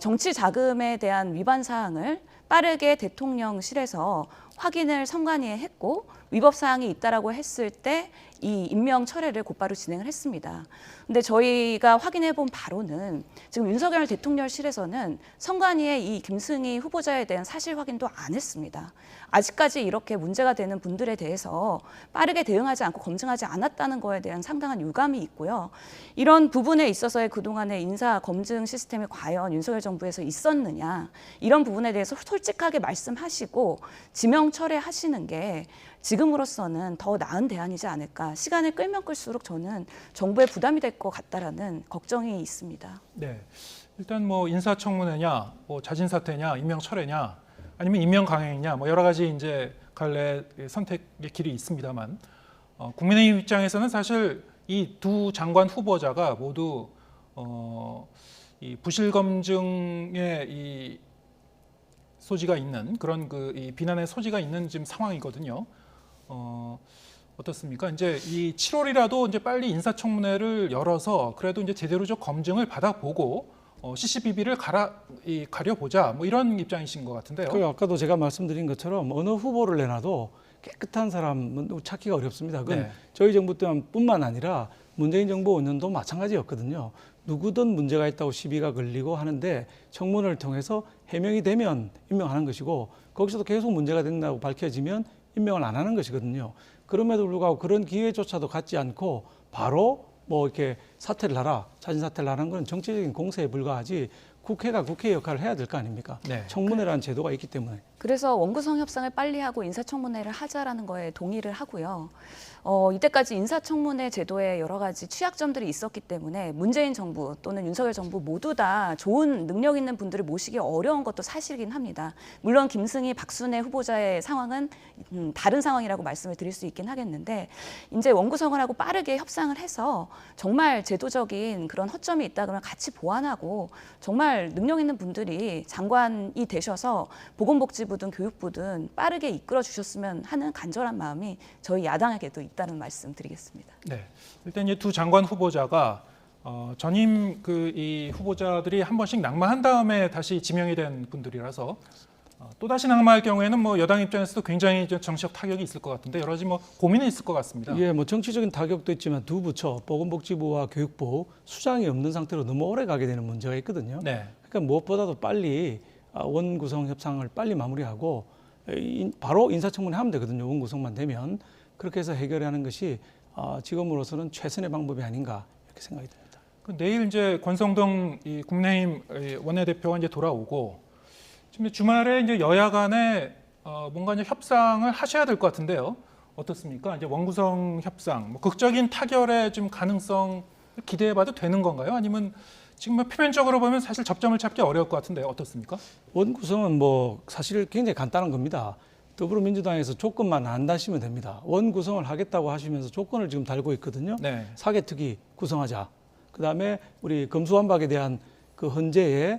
정치 자금에 대한 위반 사항을 빠르게 대통령실에서 확인을 선관위에 했고 위법 사항이 있다라고 했을 때 이 임명 철회를 곧바로 진행을 했습니다. 근데 저희가 확인해 본 바로는 지금 윤석열 대통령실에서는 선관위에 이 김승희 후보자에 대한 사실 확인도 안 했습니다. 아직까지 이렇게 문제가 되는 분들에 대해서 빠르게 대응하지 않고 검증하지 않았다는 거에 대한 상당한 유감이 있고요. 이런 부분에 있어서의 그동안의 인사 검증 시스템이 과연 윤석열 정부에서 있었느냐, 이런 부분에 대해서 솔직하게 말씀하시고 지명 철회하시는 게 지금으로서는 더 나은 대안이지 않을까. 시간을 끌면 끌수록 저는 정부에 부담이 될 것 같다라는 걱정이 있습니다. 네, 일단 뭐 인사청문회냐, 뭐 자진 사퇴냐, 임명 철회냐, 아니면 임명 강행이냐, 뭐 여러 가지 이제 갈래 선택의 길이 있습니다만, 국민의힘 입장에서는 사실 이 두 장관 후보자가 모두 이 부실 검증의 이 소지가 있는 그런 이 비난의 소지가 있는 지금 상황이거든요. 어떻습니까? 이제 이 7월이라도 이제 빨리 인사청문회를 열어서 그래도 이제 제대로 좀 검증을 받아보고 CCBB를 가려보자, 뭐 이런 입장이신 것 같은데요. 그 아까도 제가 말씀드린 것처럼 어느 후보를 내놔도 깨끗한 사람은 찾기가 어렵습니다. 그건 네. 저희 정부 때뿐만 아니라 문재인 정부 5년도 마찬가지였거든요. 누구든 문제가 있다고 시비가 걸리고 하는데 청문회를 통해서 해명이 되면 임명하는 것이고 거기서도 계속 문제가 된다고 밝혀지면 임명을 안 하는 것이거든요. 그럼에도 불구하고 그런 기회조차도 갖지 않고 바로 뭐 이렇게 사퇴를 하라, 자진 사퇴를 하는 건 정치적인 공세에 불과하지 국회가 국회 역할을 해야 될 거 아닙니까? 네. 청문회라는 제도가 있기 때문에. 그래서 원구성 협상을 빨리 하고 인사청문회를 하자라는 거에 동의를 하고요. 이때까지 인사청문회 제도에 여러 가지 취약점들이 있었기 때문에 문재인 정부 또는 윤석열 정부 모두 다 좋은 능력 있는 분들을 모시기 어려운 것도 사실이긴 합니다. 물론 김승희, 박순애 후보자의 상황은 다른 상황이라고 말씀을 드릴 수 있긴 하겠는데 이제 원구성을 하고 빠르게 협상을 해서 정말 제도적인 그런 허점이 있다 그러면 같이 보완하고 정말 능력 있는 분들이 장관이 되셔서 보건복지부든 교육부든 빠르게 이끌어 주셨으면 하는 간절한 마음이 저희 야당에게도 있다는 말씀 드리겠습니다. 네, 일단 이 두 장관 후보자가 전임 이 후보자들이 한 번씩 낙마한 다음에 다시 지명이 된 분들이라서 또 다시 낙마할 경우에는 뭐 여당 입장에서도 굉장히 정치적 타격이 있을 것 같은데 여러 가지 뭐 고민이 있을 것 같습니다. 예, 뭐 정치적인 타격도 있지만 두 부처 보건복지부와 교육부 수장이 없는 상태로 너무 오래 가게 되는 문제가 있거든요. 네. 그러니까 무엇보다도 빨리 원구성 협상을 빨리 마무리하고 바로 인사청문회 하면 되거든요. 원구성만 되면 그렇게 해서 해결하는 것이 지금으로서는 최선의 방법이 아닌가 이렇게 생각이 듭니다. 내일 이제 권성동 국민의힘 원내대표가 이제 돌아오고 지금 주말에 이제 여야 간에 뭔가 이제 협상을 하셔야 될 것 같은데요. 어떻습니까? 이제 원구성 협상, 뭐 극적인 타결의 좀 가능성 기대해봐도 되는 건가요? 아니면 지금 뭐 표면적으로 보면 사실 접점을 찾기 어려울 것 같은데 어떻습니까? 원구성은 뭐 사실 굉장히 간단한 겁니다. 더불어민주당에서 조건만 안 다시면 됩니다. 원구성을 하겠다고 하시면서 조건을 지금 달고 있거든요. 네. 사개특위 구성하자. 그다음에 우리 검수완박에 대한 그 헌재의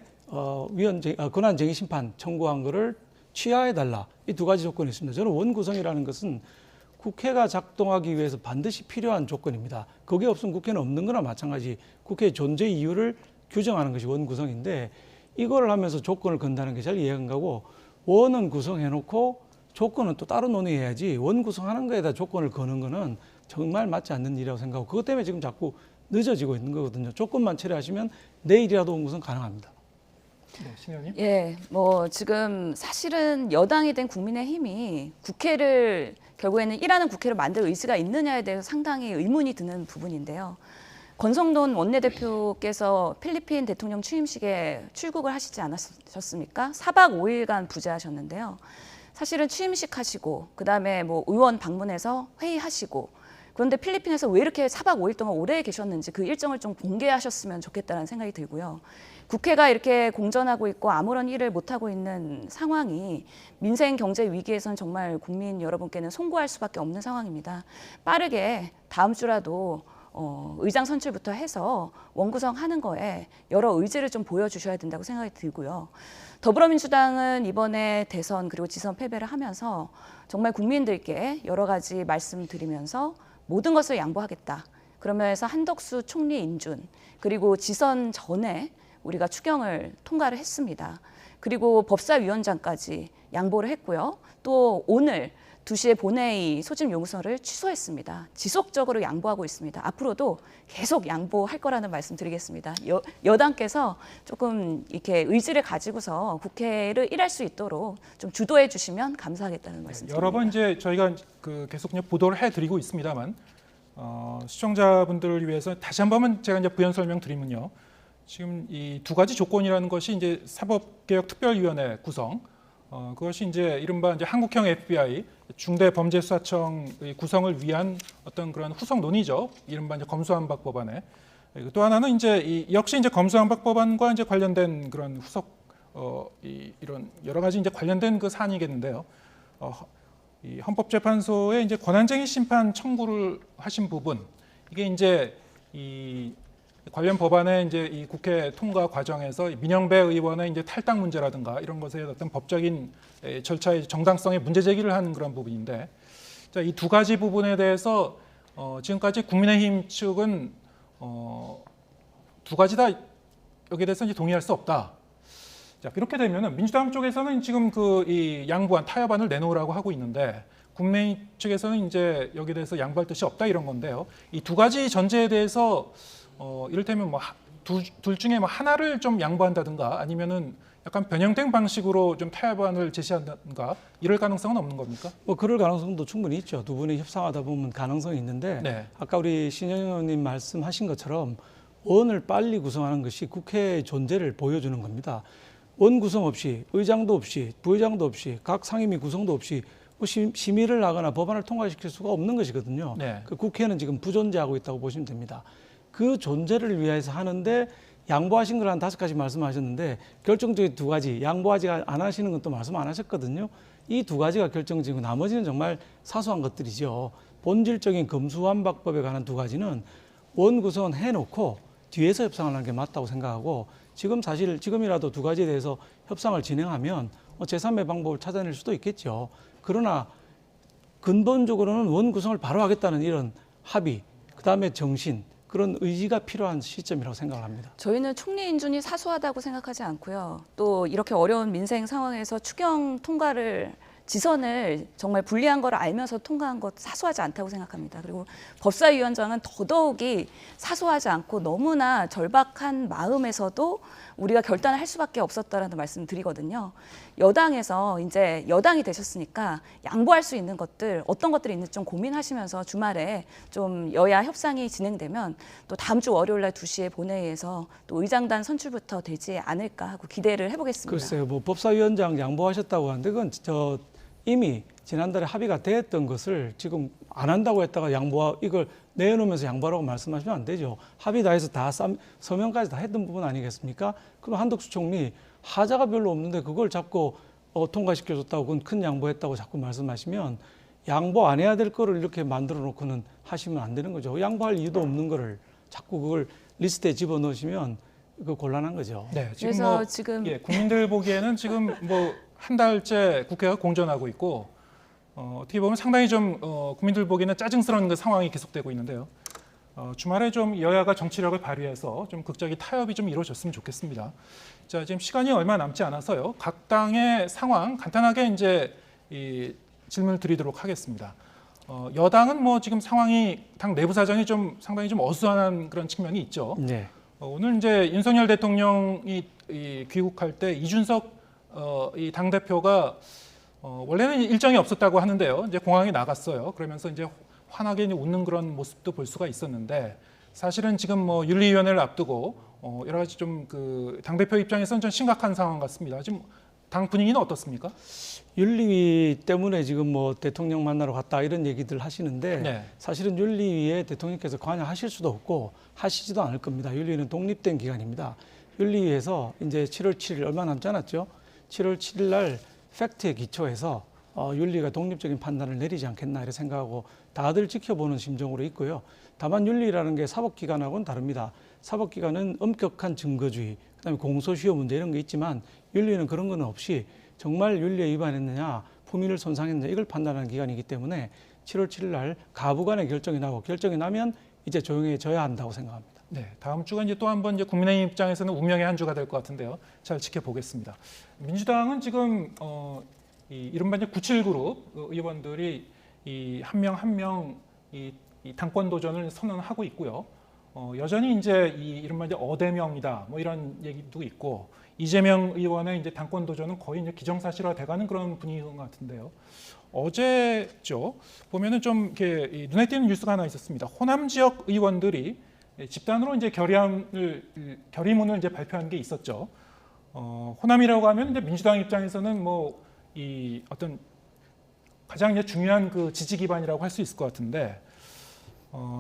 권한쟁의심판 청구한 거를 취하해달라. 이 두 가지 조건이 있습니다. 저는 원구성이라는 것은 국회가 작동하기 위해서 반드시 필요한 조건입니다. 그게 없으면 국회는 없는 거나 마찬가지 국회의 존재 이유를 규정하는 것이 원구성인데 이거를 하면서 조건을 건다는 게 잘 이해가 안 가고 원은 구성해놓고 조건은 또 따로 논의해야지 원구성하는 거에다 조건을 거는 거는 정말 맞지 않는 일이라고 생각하고 그것 때문에 지금 자꾸 늦어지고 있는 거거든요. 조건만 처리하시면 내일이라도 원구성 가능합니다. 네, 신 의원님. 예, 뭐 지금 사실은 여당이 된 국민의힘이 국회를 결국에는 일하는 국회를 만들 의지가 있느냐에 대해서 상당히 의문이 드는 부분인데요. 권성동 원내대표께서 필리핀 대통령 취임식에 출국을 하시지 않으셨습니까? 4박 5일간 부재하셨는데요. 사실은 취임식 하시고 그다음에 뭐 의원 방문해서 회의하시고 그런데 필리핀에서 왜 이렇게 4박 5일 동안 오래 계셨는지 그 일정을 좀 공개하셨으면 좋겠다는 생각이 들고요. 국회가 이렇게 공전하고 있고 아무런 일을 못하고 있는 상황이 민생 경제 위기에서는 정말 국민 여러분께는 송구할 수밖에 없는 상황입니다. 빠르게 다음 주라도 의장 선출부터 해서 원구성하는 거에 여러 의지를 좀 보여주셔야 된다고 생각이 들고요. 더불어민주당은 이번에 대선 그리고 지선 패배를 하면서 정말 국민들께 여러 가지 말씀드리면서 모든 것을 양보하겠다. 그러면서 한덕수 총리 인준 그리고 지선 전에 우리가 추경을 통과를 했습니다. 그리고 법사위원장까지 양보를 했고요. 또 오늘 2시에 본회의 소집 요구서를 취소했습니다. 지속적으로 양보하고 있습니다. 앞으로도 계속 양보할 거라는 말씀 드리겠습니다. 여당께서 조금 이렇게 의지를 가지고서 국회를 일할 수 있도록 좀 주도해 주시면 감사하겠다는 말씀 드립니다. 여러 번 이제 저희가 계속 보도를 해드리고 있습니다만 시청자분들을 위해서 다시 한 번만 제가 이제 부연 설명드리면요. 지금 이 두 가지 조건이라는 것이 이제 사법개혁특별위원회 구성, 그것이 이제 이른바 이제 한국형 FBI 중대범죄수사청 구성을 위한 어떤 그런 후속 논의죠. 이른바 이제 검수완박 법안에. 또 하나는 이제 역시 이제 검수완박 법안과 이제 관련된 그런 후속 이런 여러 가지 이제 관련된 그 사안이겠는데요. 이 헌법재판소에 이제 권한쟁의 심판 청구를 하신 부분, 이게 이제 이 관련 법안에 이제 이 국회 통과 과정에서 민영배 의원의 이제 탈당 문제라든가 이런 것에 어떤 법적인 절차의 정당성에 문제 제기를 하는 그런 부분인데, 자, 이 두 가지 부분에 대해서 지금까지 국민의힘 측은 두 가지 다 여기에 대해서 이제 동의할 수 없다. 자, 그렇게 되면은 민주당 쪽에서는 지금 이 양보안 타협안을 내놓으라고 하고 있는데 국민의힘 측에서는 이제 여기에 대해서 양보할 뜻이 없다 이런 건데요. 이 두 가지 전제에 대해서 이를테면 둘 중에 하나를 좀 양보한다든가 아니면은 약간 변형된 방식으로 좀 타협안을 제시한다든가 이럴 가능성은 없는 겁니까? 그럴 가능성도 충분히 있죠. 두 분이 협상하다 보면 가능성이 있는데 네. 아까 우리 신영 의원님 말씀하신 것처럼 원을 빨리 구성하는 것이 국회의 존재를 보여주는 겁니다. 원 구성 없이 의장도 없이 부의장도 없이 각 상임위 구성도 없이 심의를 하거나 법안을 통과시킬 수가 없는 것이거든요. 네. 그 국회는 지금 부존재하고 있다고 보시면 됩니다. 그 존재를 위해서 하는데 양보하신 걸 한 5가지 말씀하셨는데 결정적인 2가지 양보하지 안 하시는 건 또 말씀 안 하셨거든요. 이 2가지가 결정적이고 나머지는 정말 사소한 것들이죠. 본질적인 검수완박법에 관한 2가지는 원 구성은 해놓고 뒤에서 협상을 하는 게 맞다고 생각하고 지금이라도 2가지에 대해서 협상을 진행하면 제3의 방법을 찾아낼 수도 있겠죠. 그러나 근본적으로는 원 구성을 바로 하겠다는 이런 합의, 그다음에 정신, 그런 의지가 필요한 시점이라고 생각을 합니다. 저희는 총리 인준이 사소하다고 생각하지 않고요. 또 이렇게 어려운 민생 상황에서 추경 통과를 지선을 정말 불리한 걸 알면서 통과한 것 사소하지 않다고 생각합니다. 그리고 법사위원장은 더더욱이 사소하지 않고 너무나 절박한 마음에서도 우리가 결단을 할 수밖에 없었다라는 말씀을 드리거든요. 여당에서 이제 여당이 되셨으니까 양보할 수 있는 것들 어떤 것들이 있는지 좀 고민하시면서 주말에 좀 여야 협상이 진행되면 또 다음 주 월요일 날 2시에 본회의에서 또 의장단 선출부터 되지 않을까 하고 기대를 해보겠습니다. 글쎄요, 법사위원장 양보하셨다고 하는데 그건 이미 지난달에 합의가 됐던 것을 지금 안 한다고 했다가 이걸 내놓으면서 양보하라고 말씀하시면 안 되죠. 합의 다 해서 다 서명까지 다 했던 부분 아니겠습니까? 그럼 한덕수 총리 하자가 별로 없는데 그걸 자꾸 통과시켜줬다고 그건 큰 양보했다고 자꾸 말씀하시면 양보 안 해야 될 거를 이렇게 만들어 놓고는 하시면 안 되는 거죠. 양보할 이유도 없는 거를 자꾸 그걸 리스트에 집어넣으시면 그 곤란한 거죠. 네, 지금 국민들 보기에는 지금 한 달째 국회가 공전하고 있고 어떻게 보면 상당히 좀 국민들 보기에는 짜증스러운 그 상황이 계속되고 있는데요. 주말에 좀 여야가 정치력을 발휘해서 좀 극적인 타협이 좀 이루어졌으면 좋겠습니다. 자, 지금 시간이 얼마 남지 않아서요. 각 당의 상황 간단하게 이제 질문을 드리도록 하겠습니다. 여당은 지금 상황이 당 내부 사정이 좀 상당히 좀 어수선한 그런 측면이 있죠. 네. 오늘 이제 윤석열 대통령이 귀국할 때 이준석 이 당대표가 원래는 일정이 없었다고 하는데요. 이제 공항에 나갔어요. 그러면서 이제 환하게 웃는 그런 모습도 볼 수가 있었는데 사실은 지금 윤리위원회를 앞두고 여러 가지 좀 그 당대표 입장에서는 좀 심각한 상황 같습니다. 지금 당 분위기는 어떻습니까? 윤리위 때문에 지금 대통령 만나러 갔다 이런 얘기들 하시는데 네. 사실은 윤리위에 대통령께서 관여하실 수도 없고 하시지도 않을 겁니다. 윤리위는 독립된 기관입니다. 윤리위에서 이제 7월 7일 얼마 남지 않았죠? 7월 7일 날 팩트에 기초해서 윤리가 독립적인 판단을 내리지 않겠나 이렇게 생각하고 다들 지켜보는 심정으로 있고요. 다만 윤리라는 게 사법기관하고는 다릅니다. 사법기관은 엄격한 증거주의, 그다음에 공소시효 문제 이런 게 있지만 윤리는 그런 건 없이 정말 윤리에 위반했느냐, 품위를 손상했느냐 이걸 판단하는 기관이기 때문에 7월 7일 날 가부간의 결정이 나고 결정이 나면 이제 조용해져야 한다고 생각합니다. 네, 다음 주가 이제 또 한 번 이제 국민의힘 입장에서는 운명의 한 주가 될 것 같은데요. 잘 지켜보겠습니다. 민주당은 지금 이 이른바 이제 97그룹 의원들이 이 한 명 한 명 이 당권 도전을 선언하고 있고요. 여전히 이제 이 이른바 이제 어대명이다 뭐 이런 얘기도 있고 이재명 의원의 이제 당권 도전은 거의 이제 기정사실화돼가는 그런 분위기인 것 같은데요. 어제죠 보면은 좀 이렇게 눈에 띄는 뉴스가 하나 있었습니다. 호남 지역 의원들이 집단으로 이제 결의문을 이제 발표한 게 있었죠. 호남이라고 하면 이제 민주당 입장에서는 뭐 이 어떤 가장 이제 중요한 그 지지 기반이라고 할 수 있을 것 같은데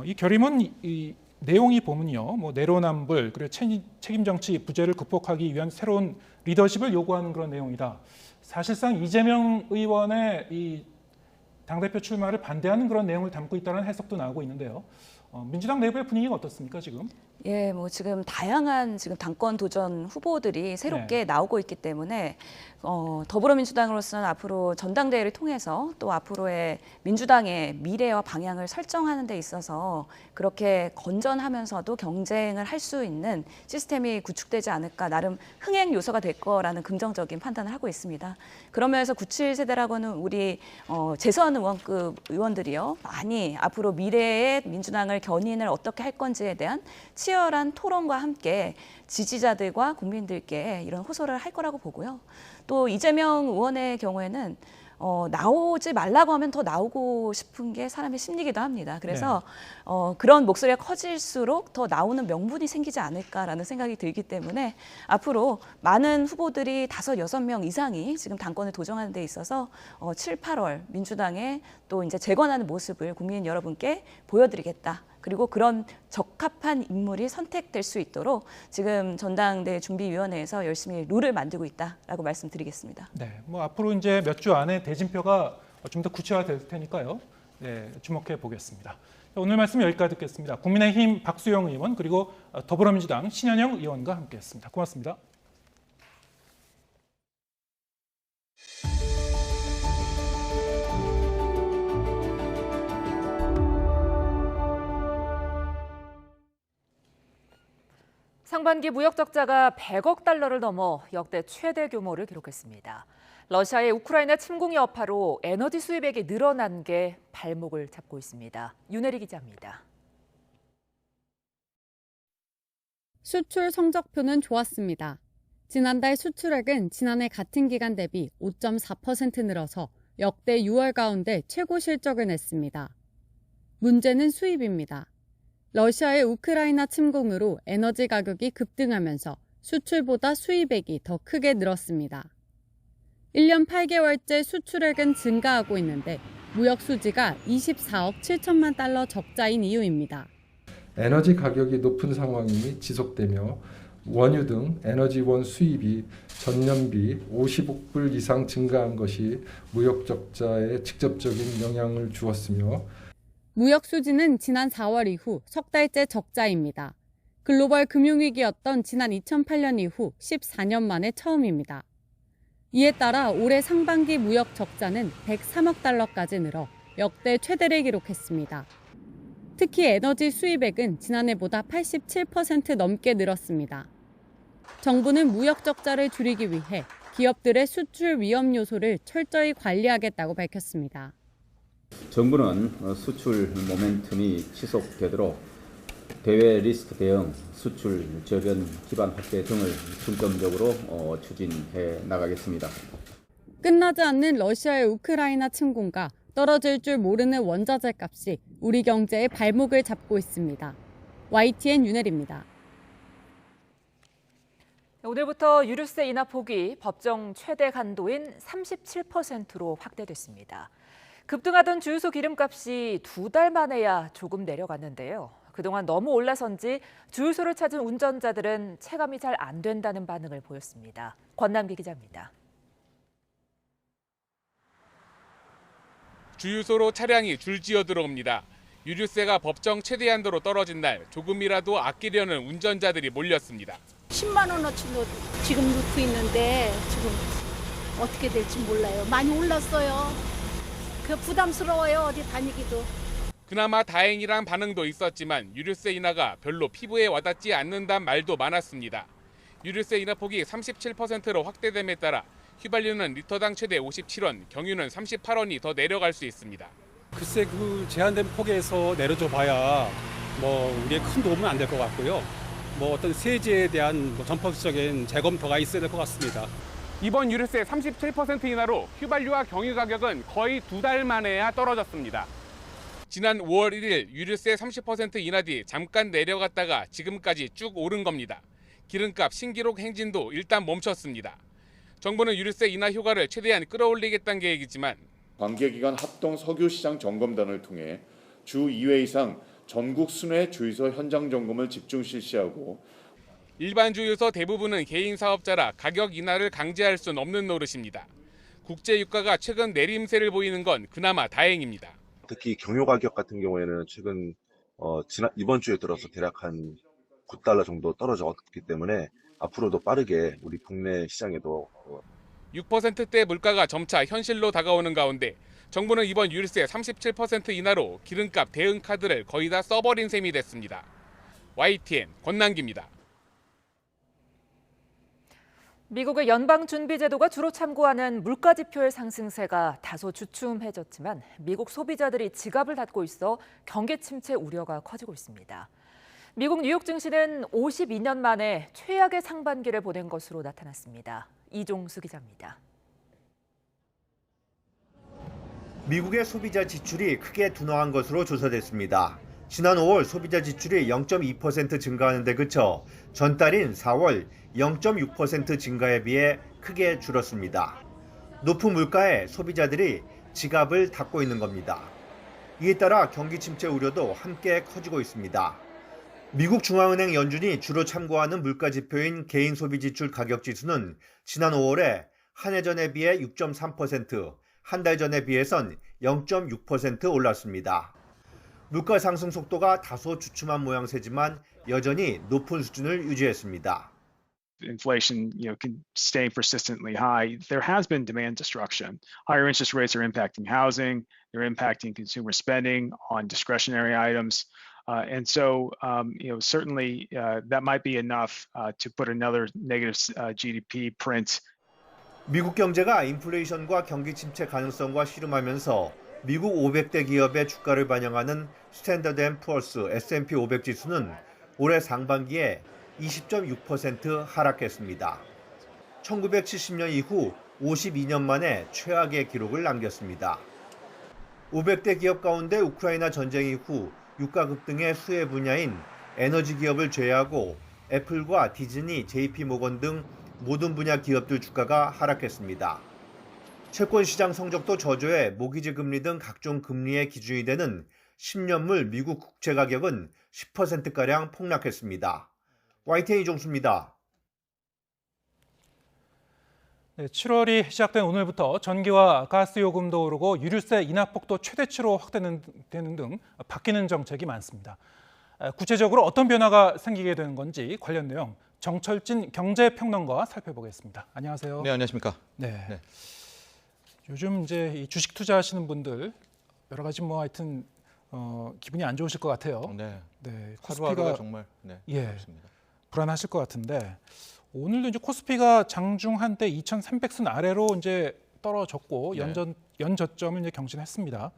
이 결의문 이 내용이 보면요, 뭐 내로남불 그리고 책임 정치 부재를 극복하기 위한 새로운 리더십을 요구하는 그런 내용이다. 사실상 이재명 의원의 이 당대표 출마를 반대하는 그런 내용을 담고 있다는 해석도 나오고 있는데요. 민주당 내부의 분위기가 어떻습니까 지금? 예, 뭐 지금 다양한 지금 당권 도전 후보들이 새롭게 나오고 있기 때문에 더불어민주당으로서는 앞으로 전당대회를 통해서 또 앞으로의 민주당의 미래와 방향을 설정하는 데 있어서 그렇게 건전하면서도 경쟁을 할 수 있는 시스템이 구축되지 않을까, 나름 흥행 요소가 될 거라는 긍정적인 판단을 하고 있습니다. 그런 면에서 97세대라고는 우리 재선 의원급 의원들이요, 많이 앞으로 미래의 민주당을 견인을 어떻게 할 건지에 대한 치열한 토론과 함께 지지자들과 국민들께 이런 호소를 할 거라고 보고요. 또 이재명 의원의 경우에는 나오지 말라고 하면 더 나오고 싶은 게 사람의 심리기도 합니다. 그래서 그런 목소리가 커질수록 더 나오는 명분이 생기지 않을까라는 생각이 들기 때문에 앞으로 많은 후보들이 5, 6명 이상이 지금 당권을 도전하는 데 있어서 7, 8월 민주당의 또 이제 재건하는 모습을 국민 여러분께 보여드리겠다. 그리고 그런 적합한 인물이 선택될 수 있도록 지금 전당대회 준비위원회에서 열심히 룰을 만들고 있다라고 말씀드리겠습니다. 네, 뭐 앞으로 이제 몇 주 안에 대진표가 좀 더 구체화될 테니까요. 네, 주목해 보겠습니다. 오늘 말씀 여기까지 듣겠습니다. 국민의힘 박수영 의원 그리고 더불어민주당 신현영 의원과 함께했습니다. 고맙습니다. 상반기 무역 적자가 100억 달러를 넘어 역대 최대 규모를 기록했습니다. 러시아의 우크라이나 침공의 여파로 에너지 수입액이 늘어난 게 발목을 잡고 있습니다. 윤혜리 기자입니다. 수출 성적표는 좋았습니다. 지난달 수출액은 지난해 같은 기간 대비 5.4% 늘어서 역대 6월 가운데 최고 실적을 냈습니다. 문제는 수입입니다. 러시아의 우크라이나 침공으로 에너지 가격이 급등하면서 수출보다 수입액이 더 크게 늘었습니다. 1년 8개월째 수출액은 증가하고 있는데 무역 수지가 24억 7천만 달러 적자인 이유입니다. 에너지 가격이 높은 상황이 지속되며 원유 등 에너지원 수입이 전년비 50억 불 이상 증가한 것이 무역 적자에 직접적인 영향을 주었으며 무역 수지는 지난 4월 이후 석 달째 적자입니다. 글로벌 금융위기였던 지난 2008년 이후 14년 만에 처음입니다. 이에 따라 올해 상반기 무역 적자는 103억 달러까지 늘어 역대 최대를 기록했습니다. 특히 에너지 수입액은 지난해보다 87% 넘게 늘었습니다. 정부는 무역 적자를 줄이기 위해 기업들의 수출 위험 요소를 철저히 관리하겠다고 밝혔습니다. 정부는 수출 모멘텀이 지속되도록 대외 리스크 대응, 수출 저변 기반 확대 등을 중점적으로 추진해 나가겠습니다. 끝나지 않는 러시아의 우크라이나 침공과 떨어질 줄 모르는 원자재 값이 우리 경제의 발목을 잡고 있습니다. YTN 윤혜리입니다. 오늘부터 유류세 인하 폭이 법정 최대 한도인 37%로 확대됐습니다. 급등하던 주유소 기름값이 2달 만에야 조금 내려갔는데요. 그동안 너무 올라선지 주유소를 찾은 운전자들은 체감이 잘 안 된다는 반응을 보였습니다. 권남기 기자입니다. 주유소로 차량이 줄지어 들어옵니다. 유류세가 법정 최대 한도로 떨어진 날 조금이라도 아끼려는 운전자들이 몰렸습니다. 10만 원어치로 지금 넣고 있는데 지금 어떻게 될지 몰라요. 많이 올랐어요. 그 부담스러워요. 어디 다니기도. 그나마 다행이란 반응도 있었지만 유류세 인하가 별로 피부에 와닿지 않는다는 말도 많았습니다. 유류세 인하 폭이 37%로 확대됨에 따라 휘발유는 리터당 최대 57원, 경유는 38원이 더 내려갈 수 있습니다. 글쎄 그 제한된 폭에서 내려줘 봐야 뭐 우리의 큰 도움은 안 될 것 같고요. 뭐 어떤 세제에 대한 전폭적인 재검토가 있어야 될 것 같습니다. 이번 유류세 37% 인하로 휘발유와 경유 가격은 거의 2달 만에야 떨어졌습니다. 지난 5월 1일 유류세 30% 인하 뒤 잠깐 내려갔다가 지금까지 쭉 오른 겁니다. 기름값 신기록 행진도 일단 멈췄습니다. 정부는 유류세 인하 효과를 최대한 끌어올리겠다는 계획이지만 관계기관 합동 석유시장 점검단을 통해 주 2회 이상 전국 순회 주유소 현장 점검을 집중 실시하고 일반 주유소 대부분은 개인 사업자라 가격 인하를 강제할 수는 없는 노릇입니다. 국제 유가가 최근 내림세를 보이는 건 그나마 다행입니다. 특히 경유 가격 같은 경우에는 최근 이번 주에 들어서 대략 한 $9 정도 떨어졌기 때문에 앞으로도 빠르게 우리 국내 시장에도 6%대 물가가 점차 현실로 다가오는 가운데 정부는 이번 유류세 37% 인하로 기름값 대응 카드를 거의 다 써버린 셈이 됐습니다. YTN 권남기입니다. 미국의 연방준비제도가 주로 참고하는 물가지표의 상승세가 다소 주춤해졌지만 미국 소비자들이 지갑을 닫고 있어 경기 침체 우려가 커지고 있습니다. 미국 뉴욕 증시는 52년 만에 최악의 상반기를 보낸 것으로 나타났습니다. 이종수 기자입니다. 미국의 소비자 지출이 크게 둔화한 것으로 조사됐습니다. 지난 5월 소비자 지출이 0.2% 증가하는 데 그쳐 전달인 4월 0.6% 증가에 비해 크게 줄었습니다. 높은 물가에 소비자들이 지갑을 닫고 있는 겁니다. 이에 따라 경기 침체 우려도 함께 커지고 있습니다. 미국 중앙은행 연준이 주로 참고하는 물가 지표인 개인 소비 지출 가격 지수는 지난 5월에 한 해 전에 비해 6.3%, 한 달 전에 비해선 0.6% 올랐습니다. 물가 상승 속도가 다소 주춤한 모양새지만 여전히 높은 수준을 유지했습니다. Inflation, staying persistently high, there has been demand destruction. Higher interest rates are impacting housing, they're impacting consumer spending on discretionary items. And so, certainly that might be enough to put another negative GDP print. 미국 경제가 인플레이션과 경기 침체 가능성과 씨름하면서 미국 500대 기업의 주가를 반영하는 스탠더드 앤 푸어스 S&P 500 지수는 올해 상반기에 20.6% 하락했습니다. 1970년 이후 52년 만에 최악의 기록을 남겼습니다. 500대 기업 가운데 우크라이나 전쟁 이후 유가 급등의 수혜 분야인 에너지 기업을 제외하고 애플과 디즈니, JP모건 등 모든 분야 기업들 주가가 하락했습니다. 채권 시장 성적도 저조해 모기지 금리 등 각종 금리의 기준이 되는 10년물 미국 국채 가격은 10%가량 폭락했습니다. YTN 이종수입니다. 네, 7월이 시작된 오늘부터 전기와 가스 요금도 오르고 유류세 인하폭도 최대치로 확대되는 등 바뀌는 정책이 많습니다. 구체적으로 어떤 변화가 생기게 되는 건지 관련 내용 정철진 경제평론가와 살펴보겠습니다. 안녕하세요. 네, 안녕하십니까? 네. 요즘 이제 이 주식 투자하시는 분들 여러 가지 하여튼 기분이 안 좋으실 것 같아요. 네. 네. 하루하루가 정말 그렇습니다. 불안하실 것 같은데 오늘도 이제 코스피가 장중 한때 2,300선 아래로 이제 떨어졌고 연저점을 이제 경신했습니다.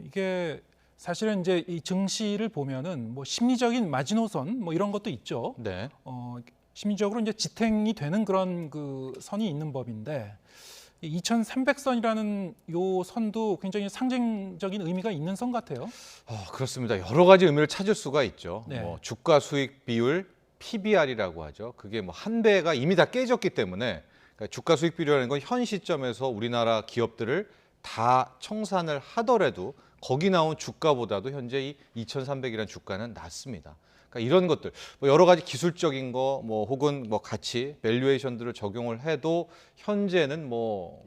이게 사실은 이제 이 증시를 보면은 심리적인 마지노선 이런 것도 있죠. 네. 심리적으로 이제 지탱이 되는 그런 그 선이 있는 법인데 2,300선이라는 요 선도 굉장히 상징적인 의미가 있는 선 같아요. 그렇습니다. 여러 가지 의미를 찾을 수가 있죠. 네. 주가 수익 비율 PBR이라고 하죠. 그게 한 배가 이미 다 깨졌기 때문에 그러니까 주가 수익 비율이라는 건 현 시점에서 우리나라 기업들을 다 청산을 하더라도 거기 나온 주가보다도 현재 이 2,300이라는 주가는 낮습니다. 그러니까 이런 것들, 여러 가지 기술적인 거, 혹은 가치, 밸류에이션들을 적용을 해도 현재는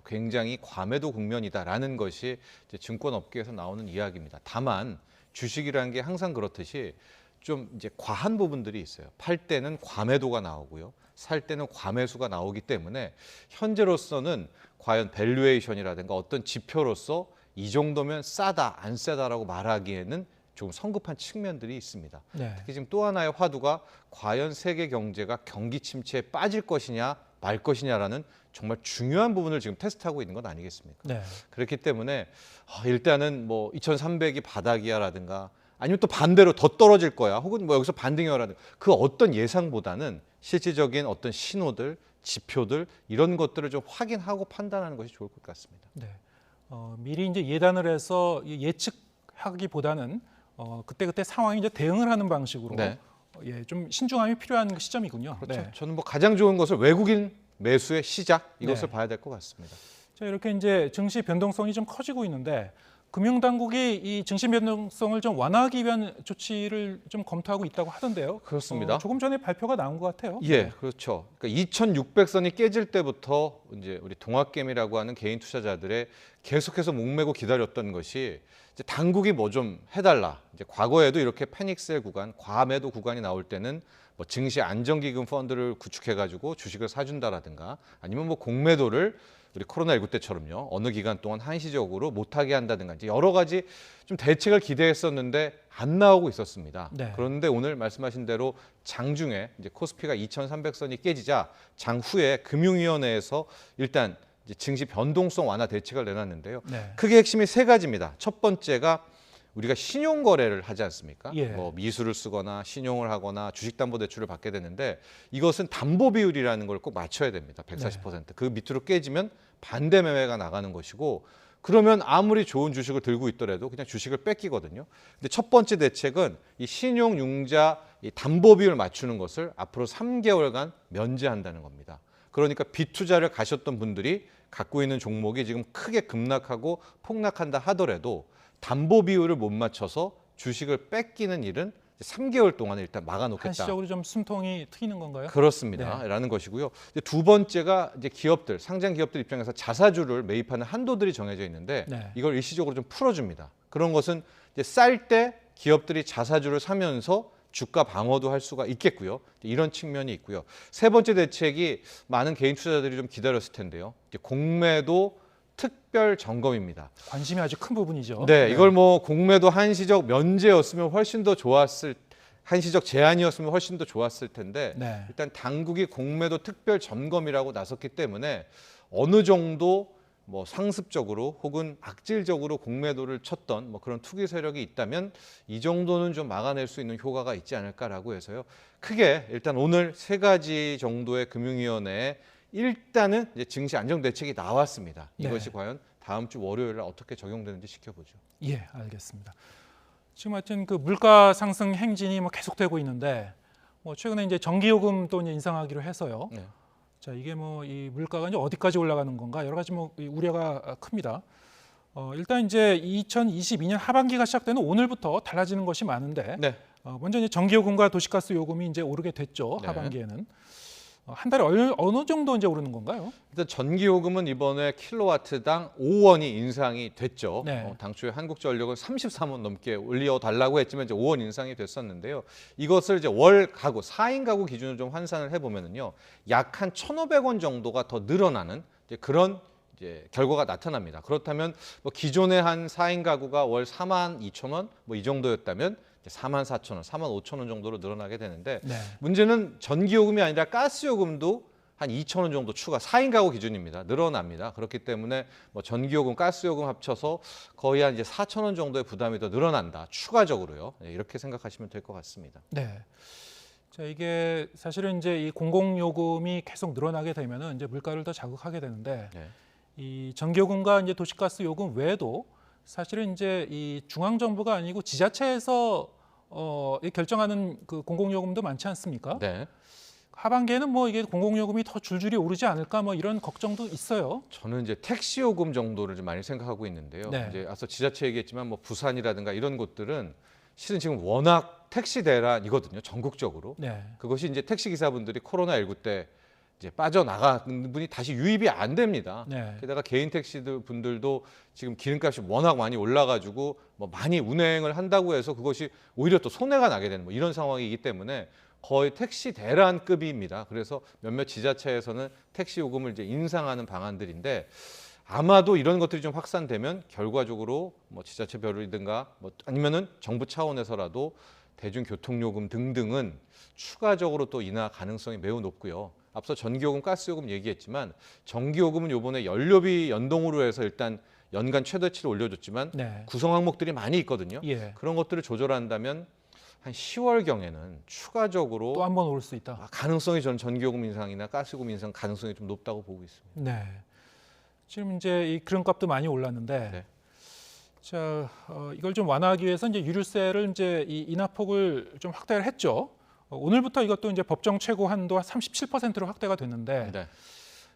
굉장히 과매도 국면이다라는 것이 이제 증권업계에서 나오는 이야기입니다. 다만 주식이라는 게 항상 그렇듯이 좀 이제 과한 부분들이 있어요. 팔 때는 과매도가 나오고요, 살 때는 과매수가 나오기 때문에 현재로서는 과연 밸류에이션이라든가 어떤 지표로서 이 정도면 싸다, 안 싸다라고 말하기에는 조금 성급한 측면들이 있습니다. 네. 특히 지금 또 하나의 화두가 과연 세계 경제가 경기 침체에 빠질 것이냐 말 것이냐라는 정말 중요한 부분을 지금 테스트하고 있는 건 아니겠습니까? 네. 그렇기 때문에 일단은 뭐 2,300이 바닥이야라든가 아니면 또 반대로 더 떨어질 거야 혹은 뭐 여기서 반등이야라든가 그 어떤 예상보다는 실질적인 어떤 신호들, 지표들 이런 것들을 좀 확인하고 판단하는 것이 좋을 것 같습니다. 네. 미리 이제 예단을 해서 예측하기보다는 그때 상황에 이제 대응을 하는 방식으로 네. 좀 신중함이 필요한 시점이군요. 그렇죠. 네. 저는 뭐 가장 좋은 것을 외국인 매수의 시작 이것을 네. 봐야 될 것 같습니다. 자, 이렇게 이제 증시 변동성이 좀 커지고 있는데 금융당국이 이 증시 변동성을 좀 완화하기 위한 조치를 좀 검토하고 있다고 하던데요. 그렇습니다. 조금 전에 발표가 나온 것 같아요. 예, 그렇죠. 그러니까 2,600선이 깨질 때부터 이제 우리 동학개미라고 하는 개인 투자자들의 계속해서 목매고 기다렸던 것이 이제 당국이 뭐 좀 해달라. 이제 과거에도 이렇게 패닉셀 구간, 과매도 구간이 나올 때는 뭐 증시 안정기금 펀드를 구축해가지고 주식을 사준다라든가 아니면 뭐 공매도를 우리 코로나19 때처럼요 어느 기간 동안 한시적으로 못하게 한다든가 이제 여러 가지 좀 대책을 기대했었는데 안 나오고 있었습니다. 네. 그런데 오늘 말씀하신 대로 장중에 이제 코스피가 2,300선이 깨지자 장후에 금융위원회에서 일단 이제 증시 변동성 완화 대책을 내놨는데요. 네. 크게 핵심이 세 가지입니다. 첫 번째가 우리가 신용 거래를 하지 않습니까? 예. 뭐 미수를 쓰거나 신용을 하거나 주식담보대출을 받게 되는데 이것은 담보 비율이라는 걸 꼭 맞춰야 됩니다. 140%. 그 밑으로 깨지면 반대 매매가 나가는 것이고 그러면 아무리 좋은 주식을 들고 있더라도 그냥 주식을 뺏기거든요. 근데 첫 번째 대책은 이 신용융자 이 담보 비율을 맞추는 것을 앞으로 3개월간 면제한다는 겁니다. 그러니까 빚투자를 가셨던 분들이 갖고 있는 종목이 지금 크게 급락하고 폭락한다 하더라도 담보 비율을 못 맞춰서 주식을 뺏기는 일은 3개월 동안 일단 막아놓겠다. 한시적으로 좀 숨통이 트이는 건가요? 그렇습니다. 네. 라는 것이고요. 이제 두 번째가 이제 기업들, 상장 기업들 입장에서 자사주를 매입하는 한도들이 정해져 있는데 네. 이걸 일시적으로 좀 풀어줍니다. 그런 것은 이제 쌀 때 기업들이 자사주를 사면서 주가 방어도 할 수가 있겠고요. 이런 측면이 있고요. 세 번째 대책이 많은 개인 투자자들이 좀 기다렸을 텐데요. 이제 공매도 특별 점검입니다. 관심이 아주 큰 부분이죠. 네, 이걸 뭐 공매도 한시적 면제였으면 훨씬 더 좋았을 한시적 제한이었으면 훨씬 더 좋았을 텐데 네. 일단 당국이 공매도 특별 점검이라고 나섰기 때문에 어느 정도 뭐 상습적으로 혹은 악질적으로 공매도를 쳤던 뭐 그런 투기 세력이 있다면 이 정도는 좀 막아낼 수 있는 효과가 있지 않을까라고 해서요. 크게 일단 오늘 세 가지 정도의 금융위원회에 일단은 이제 증시 안정 대책이 나왔습니다. 이것이 네. 과연 다음 주 월요일 날 어떻게 적용되는지 지켜보죠. 예, 알겠습니다. 지금 하여튼 그 물가 상승 행진이 뭐 계속되고 있는데 뭐 최근에 이제 전기요금 또 이제 인상하기로 해서요. 네. 자, 이게 뭐 이 물가가 이제 어디까지 올라가는 건가 여러 가지 뭐 우려가 큽니다. 일단 이제 2022년 하반기가 시작되는 오늘부터 달라지는 것이 많은데 네. 먼저 이제 전기요금과 도시가스 요금이 이제 오르게 됐죠. 네. 하반기에는. 한 달에 어느 정도 이제 오르는 건가요? 일단 전기요금은 이번에 킬로와트당 5원이 인상이 됐죠. 네. 당초에 한국전력은 33원 넘게 올려달라고 했지만 이제 5원 인상이 됐었는데요. 이것을 이제 월 가구, 4인 가구 기준으로 좀 환산을 해보면은요, 약 한 1,500원 정도가 더 늘어나는 이제 그런 이제 결과가 나타납니다. 그렇다면 뭐 기존에 한 4인 가구가 월 42,000원 뭐 이 정도였다면 44,000원, 45,000원 정도로 늘어나게 되는데 네. 문제는 전기요금이 아니라 가스요금도 한 2,000원 정도 추가, 4인 가구 기준입니다. 늘어납니다. 그렇기 때문에 뭐 전기요금, 가스요금 합쳐서 거의 한 이제 4,000원 정도의 부담이 더 늘어난다. 추가적으로요. 네, 이렇게 생각하시면 될 것 같습니다. 네. 자, 이게 사실은 이제 이 공공요금이 계속 늘어나게 되면은 이제 물가를 더 자극하게 되는데 네. 이 전기요금과 이제 도시가스 요금 외에도 사실은 이제 이 중앙 정부가 아니고 지자체에서 결정하는 그 공공요금도 많지 않습니까? 네. 하반기에는 뭐 이게 공공요금이 더 줄줄이 오르지 않을까 뭐 이런 걱정도 있어요. 저는 이제 택시요금 정도를 좀 많이 생각하고 있는데요. 네. 이제 앞서 지자체 얘기했지만 뭐 부산이라든가 이런 곳들은 실은 지금 워낙 택시 대란이거든요. 전국적으로. 네. 그것이 이제 택시 기사분들이 코로나19 때 이제 빠져나간 분이 다시 유입이 안 됩니다. 네. 게다가 개인 택시 분들도 지금 기름값이 워낙 많이 올라가지고 뭐 많이 운행을 한다고 해서 그것이 오히려 또 손해가 나게 되는 뭐 이런 상황이기 때문에 거의 택시 대란급입니다. 그래서 몇몇 지자체에서는 택시 요금을 이제 인상하는 방안들인데 아마도 이런 것들이 좀 확산되면 결과적으로 뭐 지자체 별이든가 뭐 아니면은 정부 차원에서라도 대중교통요금 등등은 추가적으로 또 인하 가능성이 매우 높고요. 앞서 전기요금, 가스요금 얘기했지만 전기요금은 요번에 연료비 연동으로 해서 일단 연간 최대치를 올려줬지만 네. 구성 항목들이 많이 있거든요. 예. 그런 것들을 조절한다면 한 10월경에는 추가적으로 또 한 번 올 수 있다. 가능성이 저는 전기요금 인상이나 가스요금 인상 가능성이 좀 높다고 보고 있습니다. 네. 지금 이제 이 기름값도 많이 올랐는데, 네. 자 이걸 좀 완화하기 위해서 이제 유류세를 이제 이 인하폭을 좀 확대를 했죠. 오늘부터 이것도 이제 법정 최고 한도 37%로 확대가 됐는데, 네.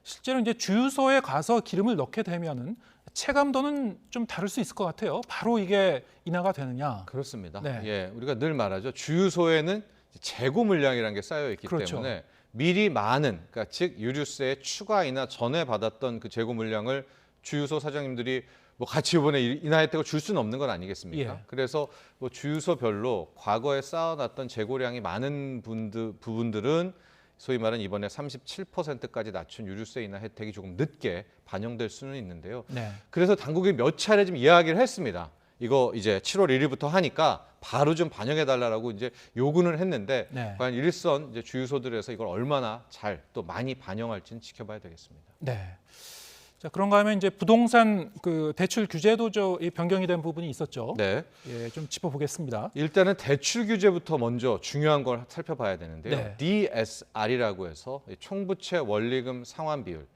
실제로 이제 주유소에 가서 기름을 넣게 되면은 체감도는 좀 다를 수 있을 것 같아요. 바로 이게 인하가 되느냐. 그렇습니다. 네. 예, 우리가 늘 말하죠. 주유소에는 재고 물량이라는 게 쌓여 있기 그렇죠. 때문에 미리 많은, 그러니까 즉 유류세 추가 인하 전에 받았던 그 재고 물량을 주유소 사장님들이 뭐 같이 이번에 인하 혜택을 줄 수는 없는 건 아니겠습니까? 예. 그래서 뭐 주유소별로 과거에 쌓아놨던 재고량이 많은 부분들은 소위 말하는 이번에 37%까지 낮춘 유류세 인하 혜택이 조금 늦게 반영될 수는 있는데요. 네. 그래서 당국이 몇 차례 좀 이야기를 했습니다. 이거 이제 7월 1일부터 하니까 바로 좀 반영해달라고 이제 요구는 했는데 네. 과연 일선 이제 주유소들에서 이걸 얼마나 잘 또 많이 반영할지는 지켜봐야 되겠습니다. 네. 자, 그런가 하면 이제 부동산 그 대출 규제도 이 변경이 된 부분이 있었죠. 네. 예, 좀 짚어보겠습니다. 일단은 대출 규제부터 먼저 중요한 걸 살펴봐야 되는데요. 네. DSR이라고 해서 총부채 원리금 상환 비율,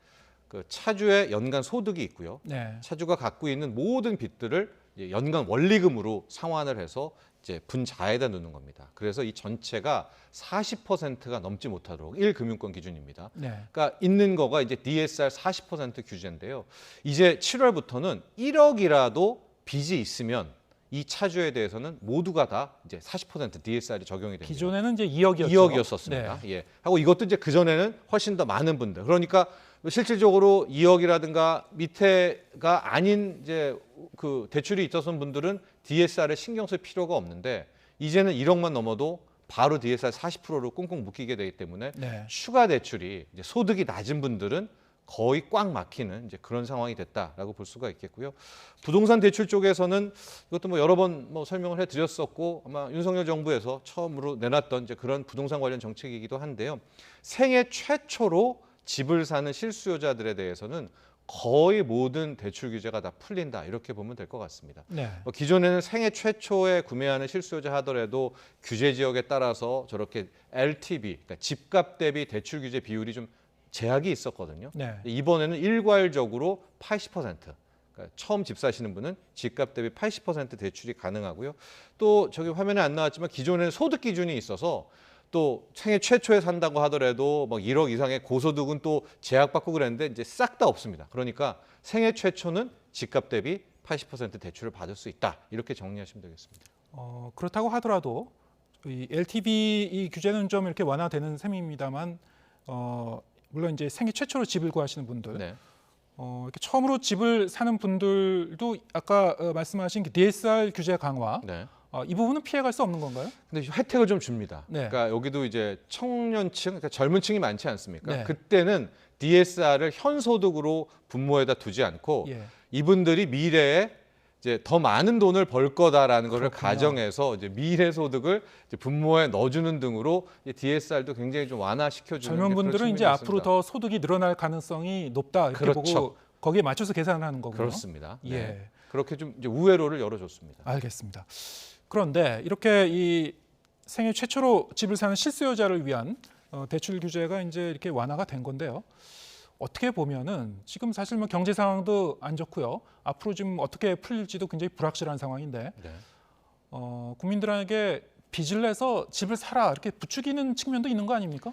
그 차주의 연간 소득이 있고요. 네. 차주가 갖고 있는 모든 빚들을 이제 연간 원리금으로 상환을 해서 이제 분자에다 넣는 겁니다. 그래서 이 전체가 40%가 넘지 못하도록 1금융권 기준입니다. 네. 그러니까 있는 거가 이제 DSR 40% 규제인데요. 이제 7월부터는 1억이라도 빚이 있으면 이 차주에 대해서는 모두가 다 이제 40% DSR이 적용이 됩니다. 기존에는 이제 2억이었죠. 2억이었었습니다. 예. 하고 이것도 이제 그 전에는 훨씬 더 많은 분들. 그러니까 실질적으로 2억이라든가 밑에가 아닌 이제 그 대출이 있었던 분들은 DSR에 신경 쓸 필요가 없는데 이제는 1억만 넘어도 바로 DSR 40%로 꽁꽁 묶이게 되기 때문에 네. 추가 대출이 이제 소득이 낮은 분들은 거의 꽉 막히는 이제 그런 상황이 됐다라고 볼 수가 있겠고요. 부동산 대출 쪽에서는 이것도 뭐 여러 번 뭐 설명을 해드렸었고 아마 윤석열 정부에서 처음으로 내놨던 이제 그런 부동산 관련 정책이기도 한데요. 생애 최초로 집을 사는 실수요자들에 대해서는 거의 모든 대출 규제가 다 풀린다 이렇게 보면 될 것 같습니다. 네. 기존에는 생애 최초에 구매하는 실수요자 하더라도 규제 지역에 따라서 저렇게 LTV, 그러니까 집값 대비 대출 규제 비율이 좀 제약이 있었거든요. 네. 이번에는 일괄적으로 80%. 그러니까 처음 집 사시는 분은 집값 대비 80% 대출이 가능하고요. 또 저기 화면에 안 나왔지만 기존에는 소득 기준이 있어서 또 생애 최초에 산다고 하더라도 뭐 1억 이상의 고소득은 또 제약받고 그랬는데 이제 싹 다 없습니다. 그러니까 생애 최초는 집값 대비 80% 대출을 받을 수 있다. 이렇게 정리하시면 되겠습니다. 그렇다고 하더라도 이 LTV 이 규제는 좀 이렇게 완화되는 셈입니다만 물론 이제 생애 최초로 집을 구하시는 분들 네. 이렇게 처음으로 집을 사는 분들도 아까 말씀하신 DSR 규제 강화 네. 이 부분은 피해갈 수 없는 건가요? 근데 혜택을 좀 줍니다. 네. 그러니까 여기도 이제 청년층, 그러니까 젊은 층이 많지 않습니까? 네. 그때는 DSR을 현소득으로 분모에다 두지 않고 예. 이분들이 미래에 이제 더 많은 돈을 벌 거다라는 것을 그렇군요. 가정해서 이제 미래 소득을 이제 분모에 넣어주는 등으로 DSR도 굉장히 좀 완화시켜주는 젊은 분들은 이제 앞으로 더 소득이 늘어날 가능성이 높다 이렇게 그렇죠. 보고 거기에 맞춰서 계산을 하는 거군요. 그렇습니다. 네. 예. 그렇게 좀 이제 우회로를 열어줬습니다. 알겠습니다. 그런데 이렇게 이 생애 최초로 집을 사는 실수요자를 위한 대출 규제가 이제 이렇게 완화가 된 건데요. 어떻게 보면은 지금 사실 뭐 경제 상황도 안 좋고요. 앞으로 지금 어떻게 풀릴지도 굉장히 불확실한 상황인데 네. 국민들에게 빚을 내서 집을 사라 이렇게 부추기는 측면도 있는 거 아닙니까?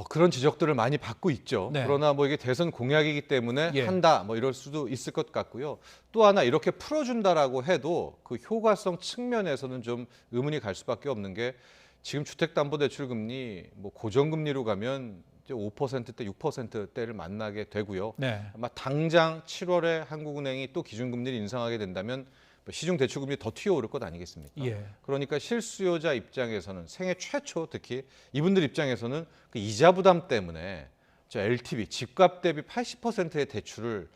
그런 지적들을 많이 받고 있죠. 네. 그러나 뭐 이게 대선 공약이기 때문에 예. 한다 뭐 이럴 수도 있을 것 같고요. 또 하나 이렇게 풀어준다라고 해도 그 효과성 측면에서는 좀 의문이 갈 수밖에 없는 게 지금 주택담보대출금리 뭐 고정금리로 가면 이제 5%대, 6%대를 만나게 되고요. 네. 아마 당장 7월에 한국은행이 또 기준금리를 인상하게 된다면 시중 대출금리 더 튀어오를 것 아니겠습니까? 예. 그러니까 실수요자 입장에서는 생애 최초 특히 이분들 입장에서는 그 이자 부담 때문에 저 LTV 집값 대비 80%의 대출을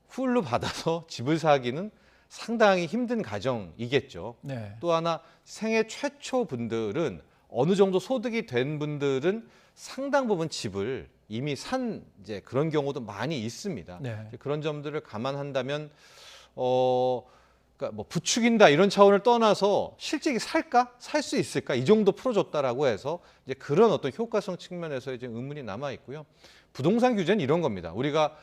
풀로 받아서 집을 사기는 상당히 힘든 가정이겠죠. 네. 또 하나 생애 최초 분들은 어느 정도 소득이 된 분들은 상당 부분 집을 이미 산 이제 그런 경우도 많이 있습니다. 네. 그런 점들을 감안한다면 그러니까 뭐 부추긴다 이런 차원을 떠나서 실제 살까? 살 수 있을까? 이 정도 풀어줬다라고 해서 이제 그런 어떤 효과성 측면에서 이제 의문이 남아 있고요. 부동산 규제는 이런 겁니다. 우리가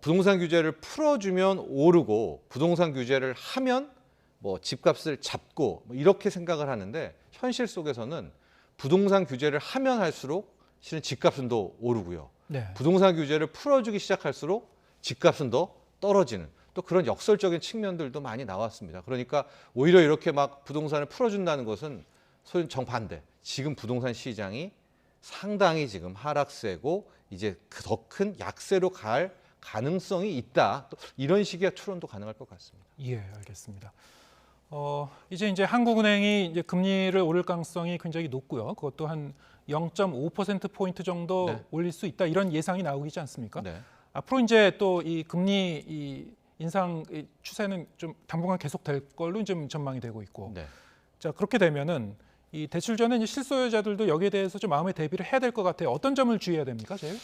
부동산 규제를 풀어주면 오르고 부동산 규제를 하면 뭐 집값을 잡고 뭐 이렇게 생각을 하는데 현실 속에서는 부동산 규제를 하면 할수록 실은 집값은 더 오르고요. 네. 부동산 규제를 풀어주기 시작할수록 집값은 더 떨어지는 또 그런 역설적인 측면들도 많이 나왔습니다. 그러니까 오히려 이렇게 막 부동산을 풀어준다는 것은 소위 정반대. 지금 부동산 시장이 상당히 지금 하락세고 이제 더 큰 약세로 갈 가능성이 있다. 또 이런 식의 추론도 가능할 것 같습니다. 예, 알겠습니다. 이제 한국은행이 이제 금리를 오를 가능성이 굉장히 높고요. 그것도 한 0.5%포인트 정도 네. 올릴 수 있다. 이런 예상이 나오고 있지 않습니까? 네. 앞으로 이제 또 이 금리 인상 추세는 좀 당분간 계속될 걸로 좀 전망이 되고 있고. 네. 자, 그렇게 되면은 이 대출 전에 이제 실소유자들도 여기에 대해서 좀 마음의 대비를 해야 될 것 같아요. 어떤 점을 주의해야 됩니까, 제일?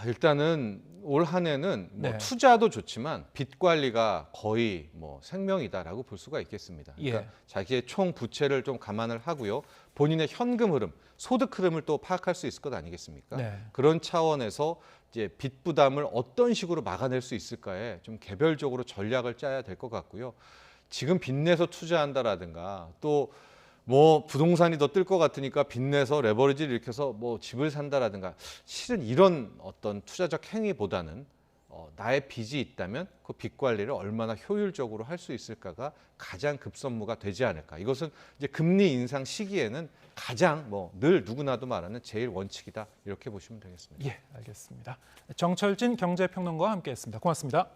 일단은 올 한 해는 뭐 네. 투자도 좋지만 빚 관리가 거의 뭐 생명이다라고 볼 수가 있겠습니다. 그러니까 예. 자기의 총 부채를 좀 감안을 하고요. 본인의 현금 흐름, 소득 흐름을 또 파악할 수 있을 것 아니겠습니까? 네. 그런 차원에서 이제 빚 부담을 어떤 식으로 막아낼 수 있을까에 좀 개별적으로 전략을 짜야 될 것 같고요. 지금 빚내서 투자한다라든가 또 뭐 부동산이 더 뜰 것 같으니까 빚내서 레버리지를 일으켜서 뭐 집을 산다라든가 실은 이런 어떤 투자적 행위보다는 나의 빚이 있다면 그 빚 관리를 얼마나 효율적으로 할 수 있을까가 가장 급선무가 되지 않을까. 이것은 이제 금리 인상 시기에는 가장 뭐 늘 누구나도 말하는 제일 원칙이다. 이렇게 보시면 되겠습니다. 예, 알겠습니다. 정철진 경제평론가와 함께했습니다. 고맙습니다.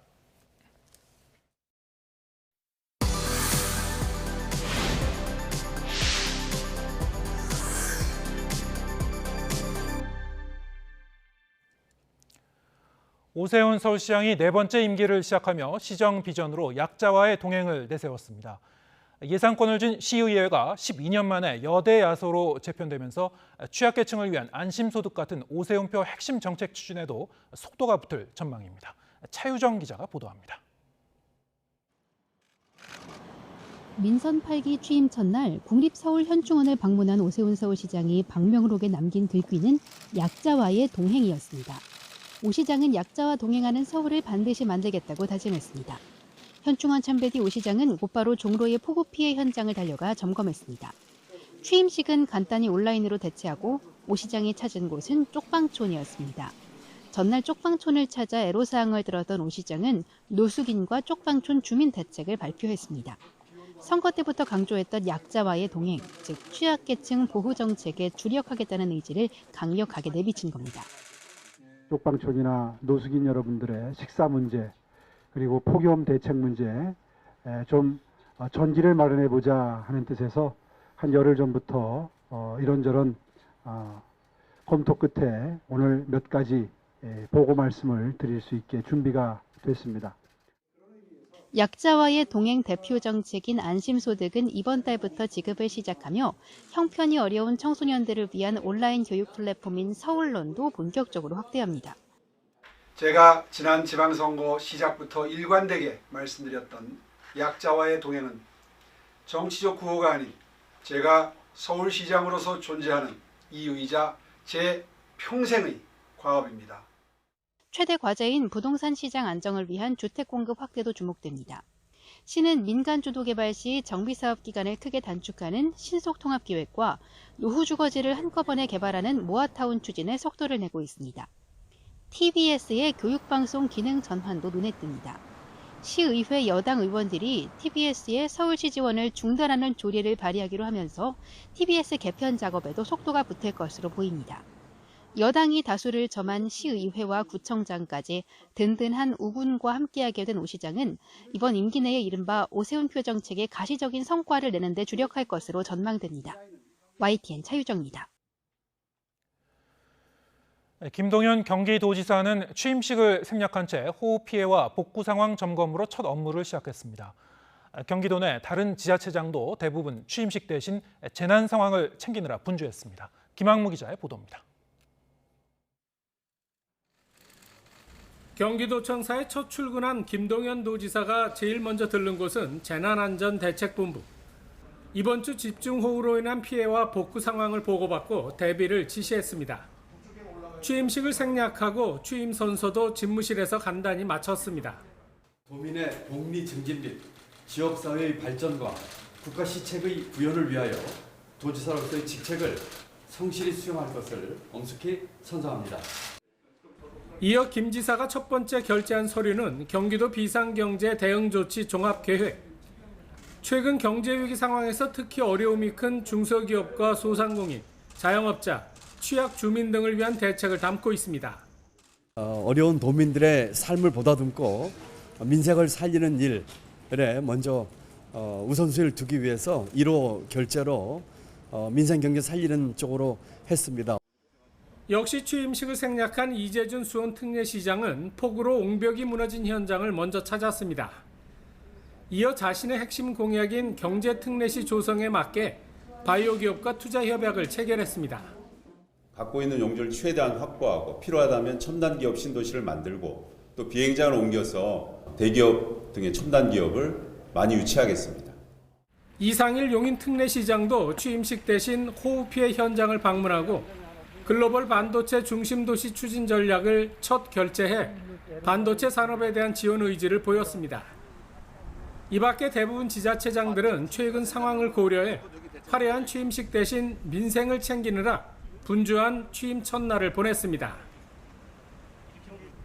오세훈 서울시장이 네 번째 임기를 시작하며 시정 비전으로 약자와의 동행을 내세웠습니다. 예산권을 준 시의회가 12년 만에 여대 야소로 재편되면서 취약계층을 위한 안심소득 같은 오세훈표 핵심 정책 추진에도 속도가 붙을 전망입니다. 차유정 기자가 보도합니다. 민선 8기 취임 첫날 국립서울현충원을 방문한 오세훈 서울시장이 방명록에 남긴 글귀는 약자와의 동행이었습니다. 오 시장은 약자와 동행하는 서울을 반드시 만들겠다고 다짐했습니다. 현충원 참배 뒤 오 시장은 곧바로 종로의 폭우 피해 현장을 달려가 점검했습니다. 취임식은 간단히 온라인으로 대체하고 오 시장이 찾은 곳은 쪽방촌이었습니다. 전날 쪽방촌을 찾아 애로사항을 들었던 오 시장은 노숙인과 쪽방촌 주민 대책을 발표했습니다. 선거 때부터 강조했던 약자와의 동행, 즉 취약계층 보호 정책에 주력하겠다는 의지를 강력하게 내비친 겁니다. 쪽방촌이나 노숙인 여러분들의 식사 문제 그리고 폭염 대책 문제에 좀 전기를 마련해보자 하는 뜻에서 한 열흘 전부터 이런저런 검토 끝에 오늘 몇 가지 보고 말씀을 드릴 수 있게 준비가 됐습니다. 약자와의 동행 대표 정책인 안심소득은 이번 달부터 지급을 시작하며 형편이 어려운 청소년들을 위한 온라인 교육 플랫폼인 서울론도 본격적으로 확대합니다. 제가 지난 지방선거 시작부터 일관되게 말씀드렸던 약자와의 동행은 정치적 구호가 아닌 제가 서울시장으로서 존재하는 이유이자 제 평생의 과업입니다. 최대 과제인 부동산 시장 안정을 위한 주택 공급 확대도 주목됩니다. 시는 민간 주도 개발 시 정비사업 기간을 크게 단축하는 신속통합기획과 노후주거지를 한꺼번에 개발하는 모아타운 추진에 속도를 내고 있습니다. TBS의 교육방송 기능 전환도 눈에 띕니다. 시의회 여당 의원들이 TBS의 서울시 지원을 중단하는 조례를 발의하기로 하면서 TBS 개편 작업에도 속도가 붙을 것으로 보입니다. 여당이 다수를 점한 시의회와 구청장까지 든든한 우군과 함께하게 된 오 시장은 이번 임기 내에 이른바 오세훈표 정책의 가시적인 성과를 내는 데 주력할 것으로 전망됩니다. YTN 차유정입니다. 김동연 경기도지사는 취임식을 생략한 채 호우 피해와 복구 상황 점검으로 첫 업무를 시작했습니다. 경기도 내 다른 지자체장도 대부분 취임식 대신 재난 상황을 챙기느라 분주했습니다. 김학무 기자의 보도입니다. 경기도청사에 첫 출근한 김동연 도지사가 제일 먼저 들른 곳은 재난안전대책본부. 이번 주 집중호우로 인한 피해와 복구 상황을 보고받고 대비를 지시했습니다. 취임식을 생략하고 취임 선서도 집무실에서 간단히 마쳤습니다. 도민의 복리 증진 및 지역사회의 발전과 국가 시책의 구현을 위하여 도지사로서의 직책을 성실히 수행할 것을 엄숙히 선서합니다. 이어 김 지사가 첫 번째 결재한 서류는 경기도 비상경제 대응조치 종합계획. 최근 경제위기 상황에서 특히 어려움이 큰 중소기업과 소상공인, 자영업자, 취약 주민 등을 위한 대책을 담고 있습니다. 어려운 도민들의 삶을 보다듬고 민생을 살리는 일에 먼저 우선순위를 두기 위해서 1호 결재로 민생경제 살리는 쪽으로 했습니다. 역시 취임식을 생략한 이재준 수원 특례시장은 폭우로 옹벽이 무너진 현장을 먼저 찾았습니다. 이어 자신의 핵심 공약인 경제특례시 조성에 맞게 바이오 기업과 투자 협약을 체결했습니다. 갖고 있는 용지를 최대한 확보하고 필요하다면 첨단 기업 신도시를 만들고 또 비행장을 옮겨서 대기업 등의 첨단 기업을 많이 유치하겠습니다. 이상일 용인 특례시장도 취임식 대신 호우 피해 현장을 방문하고 글로벌 반도체 중심도시 추진 전략을 첫 결재해 반도체 산업에 대한 지원 의지를 보였습니다. 이 밖에 대부분 지자체장들은 최근 상황을 고려해 화려한 취임식 대신 민생을 챙기느라 분주한 취임 첫날을 보냈습니다.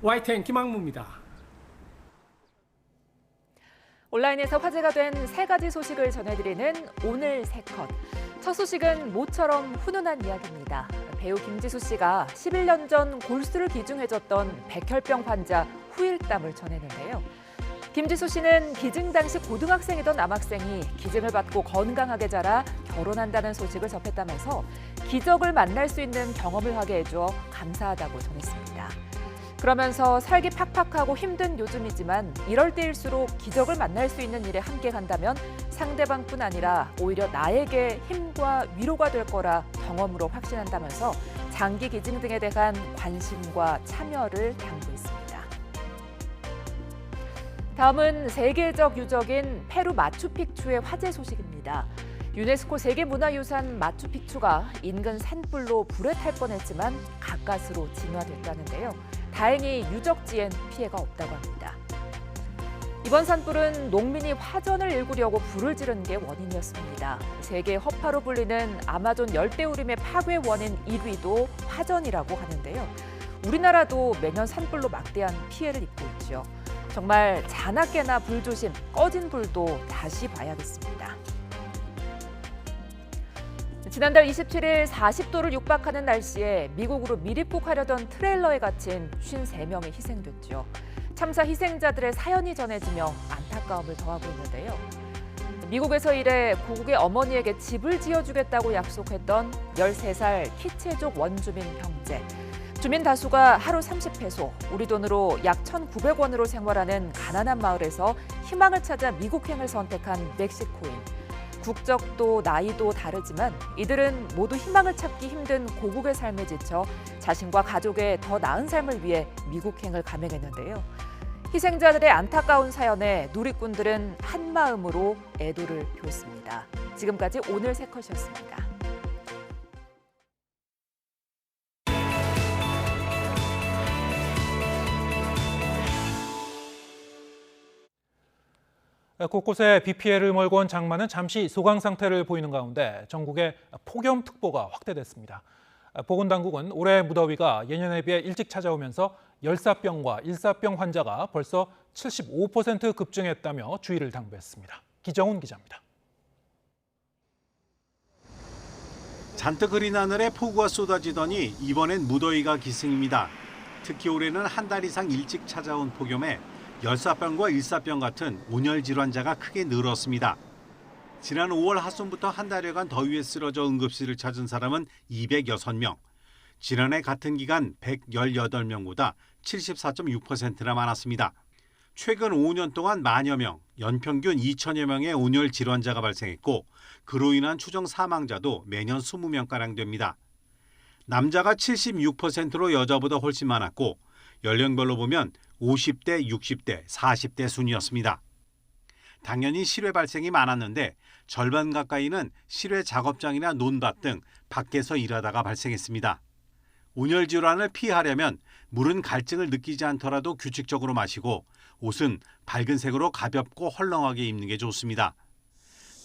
YTN 김학무입니다. 온라인에서 화제가 된 세 가지 소식을 전해드리는 오늘 세 컷. 첫 소식은 모처럼 훈훈한 이야기입니다. 배우 김지수 씨가 11년 전 골수를 기증해줬던 백혈병 환자 후일담을 전했는데요. 김지수 씨는 기증 당시 고등학생이던 남학생이 기증을 받고 건강하게 자라 결혼한다는 소식을 접했다면서 기적을 만날 수 있는 경험을 하게 해줘 감사하다고 전했습니다. 그러면서 살기 팍팍하고 힘든 요즘이지만 이럴 때일수록 기적을 만날 수 있는 일에 함께 간다면 상대방뿐 아니라 오히려 나에게 힘과 위로가 될 거라 경험으로 확신한다면서 장기 기증 등에 대한 관심과 참여를 당부했습니다. 다음은 세계적 유적인 페루 마추픽추의 화재 소식입니다. 유네스코 세계문화유산 마추픽추가 인근 산불로 불에 탈 뻔했지만 가까스로 진화됐다는데요. 다행히 유적지엔 피해가 없다고 합니다. 이번 산불은 농민이 화전을 일구려고 불을 지른 게 원인이었습니다. 세계 허파로 불리는 아마존 열대우림의 파괴 원인 1위도 화전이라고 하는데요. 우리나라도 매년 산불로 막대한 피해를 입고 있죠. 정말 자나깨나 불조심, 꺼진 불도 다시 봐야겠습니다. 지난달 27일 40도를 육박하는 날씨에 미국으로 밀입국하려던 트레일러에 갇힌 53명이 희생됐죠. 참사 희생자들의 사연이 전해지며 안타까움을 더하고 있는데요. 미국에서 일해 고국의 어머니에게 집을 지어주겠다고 약속했던 13살 키체족 원주민 형제. 주민 다수가 하루 30페소, 우리 돈으로 약 1,900원으로 생활하는 가난한 마을에서 희망을 찾아 미국행을 선택한 멕시코인. 국적도 나이도 다르지만 이들은 모두 희망을 찾기 힘든 고국의 삶에 지쳐 자신과 가족의 더 나은 삶을 위해 미국행을 감행했는데요. 희생자들의 안타까운 사연에 누리꾼들은 한마음으로 애도를 표했습니다. 지금까지 오늘 세 컷이었습니다. 곳곳에 비 피해를 몰고 온 장마는 잠시 소강 상태를 보이는 가운데 전국에 폭염특보가 확대됐습니다. 보건당국은 올해 무더위가 예년에 비해 일찍 찾아오면서 열사병과 일사병 환자가 벌써 75% 급증했다며 주의를 당부했습니다. 기정훈 기자입니다. 잔뜩 흐린 하늘에 폭우가 쏟아지더니 이번엔 무더위가 기승입니다. 특히 올해는 한 달 이상 일찍 찾아온 폭염에 열사병과 일사병 같은 온열 질환자가 크게 늘었습니다. 지난 5월 하순부터 한 달여간 더위에 쓰러져 응급실을 찾은 사람은 206명. 지난해 같은 기간 118명보다 74.6%나 많았습니다. 최근 5년 동안 만여 명, 연평균 2천여 명의 온열 질환자가 발생했고 그로 인한 추정 사망자도 매년 20명가량 됩니다. 남자가 76%로 여자보다 훨씬 많았고 연령별로 보면 50대, 60대, 40대 순이었습니다. 당연히 실외 발생이 많았는데 절반 가까이는 실외 작업장이나 논밭 등 밖에서 일하다가 발생했습니다. 온열 질환을 피하려면 물은 갈증을 느끼지 않더라도 규칙적으로 마시고 옷은 밝은 색으로 가볍고 헐렁하게 입는 게 좋습니다.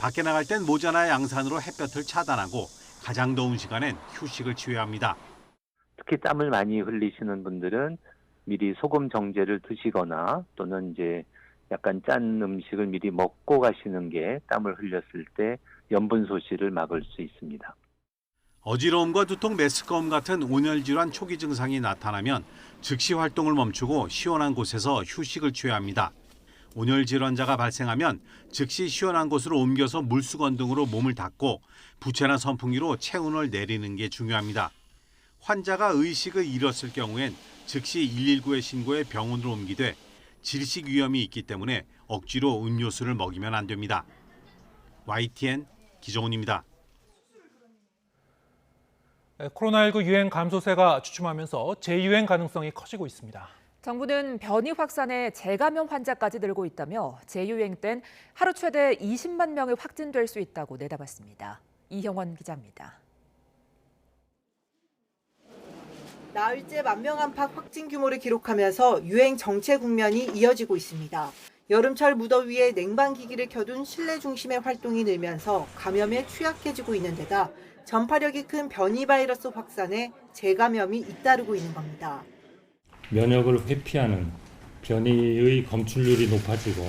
밖에 나갈 땐 모자나 양산으로 햇볕을 차단하고 가장 더운 시간엔 휴식을 취해야 합니다. 특히 땀을 많이 흘리시는 분들은 미리 소금 정제를 드시거나 또는 이제 약간 짠 음식을 미리 먹고 가시는 게 땀을 흘렸을 때 염분 소실을 막을 수 있습니다. 어지러움과 두통, 메스꺼움 같은 온열 질환 초기 증상이 나타나면 즉시 활동을 멈추고 시원한 곳에서 휴식을 취해야 합니다. 온열 질환자가 발생하면 즉시 시원한 곳으로 옮겨서 물수건 등으로 몸을 닦고 부채나 선풍기로 체온을 내리는 게 중요합니다. 환자가 의식을 잃었을 경우엔 즉시 119에 신고해 병원으로 옮기되 질식 위험이 있기 때문에 억지로 음료수를 먹이면 안 됩니다. YTN 기정훈입니다. 코로나19 유행 감소세가 주춤하면서 재유행 가능성이 커지고 있습니다. 정부는 변이 확산에 재감염 환자까지 늘고 있다며 재유행 땐 하루 최대 20만 명이 확진될 수 있다고 내다봤습니다. 이형원 기자입니다. 나흘째 만 명 안팎 확진 규모를 기록하면서 유행 정체 국면이 이어지고 있습니다. 여름철 무더위에 냉방기기를 켜둔 실내 중심의 활동이 늘면서 감염에 취약해지고 있는 데다 전파력이 큰 변이 바이러스 확산에 재감염이 잇따르고 있는 겁니다. 면역을 회피하는 변이의 검출률이 높아지고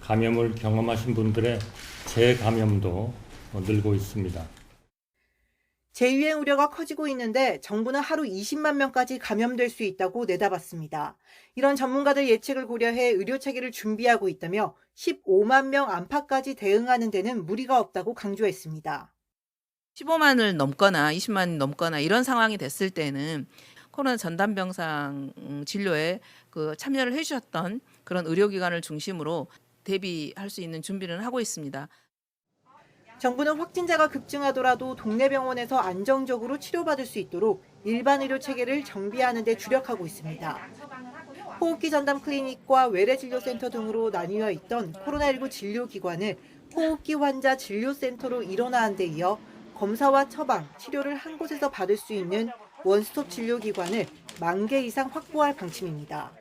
감염을 경험하신 분들의 재감염도 늘고 있습니다. 재유행 우려가 커지고 있는데 정부는 하루 20만 명까지 감염될 수 있다고 내다봤습니다. 이런 전문가들 예측을 고려해 의료 체계를 준비하고 있다며 15만 명 안팎까지 대응하는 데는 무리가 없다고 강조했습니다. 15만을 넘거나 20만 넘거나 이런 상황이 됐을 때는 코로나 전담병상 진료에 참여를 해주셨던 그런 의료기관을 중심으로 대비할 수 있는 준비를 하고 있습니다. 정부는 확진자가 급증하더라도 동네 병원에서 안정적으로 치료받을 수 있도록 일반 의료 체계를 정비하는 데 주력하고 있습니다. 호흡기 전담 클리닉과 외래진료센터 등으로 나뉘어 있던 코로나19 진료기관을 호흡기 환자 진료센터로 일원화한 데 이어 검사와 처방, 치료를 한 곳에서 받을 수 있는 원스톱 진료기관을 10,000개 이상 확보할 방침입니다.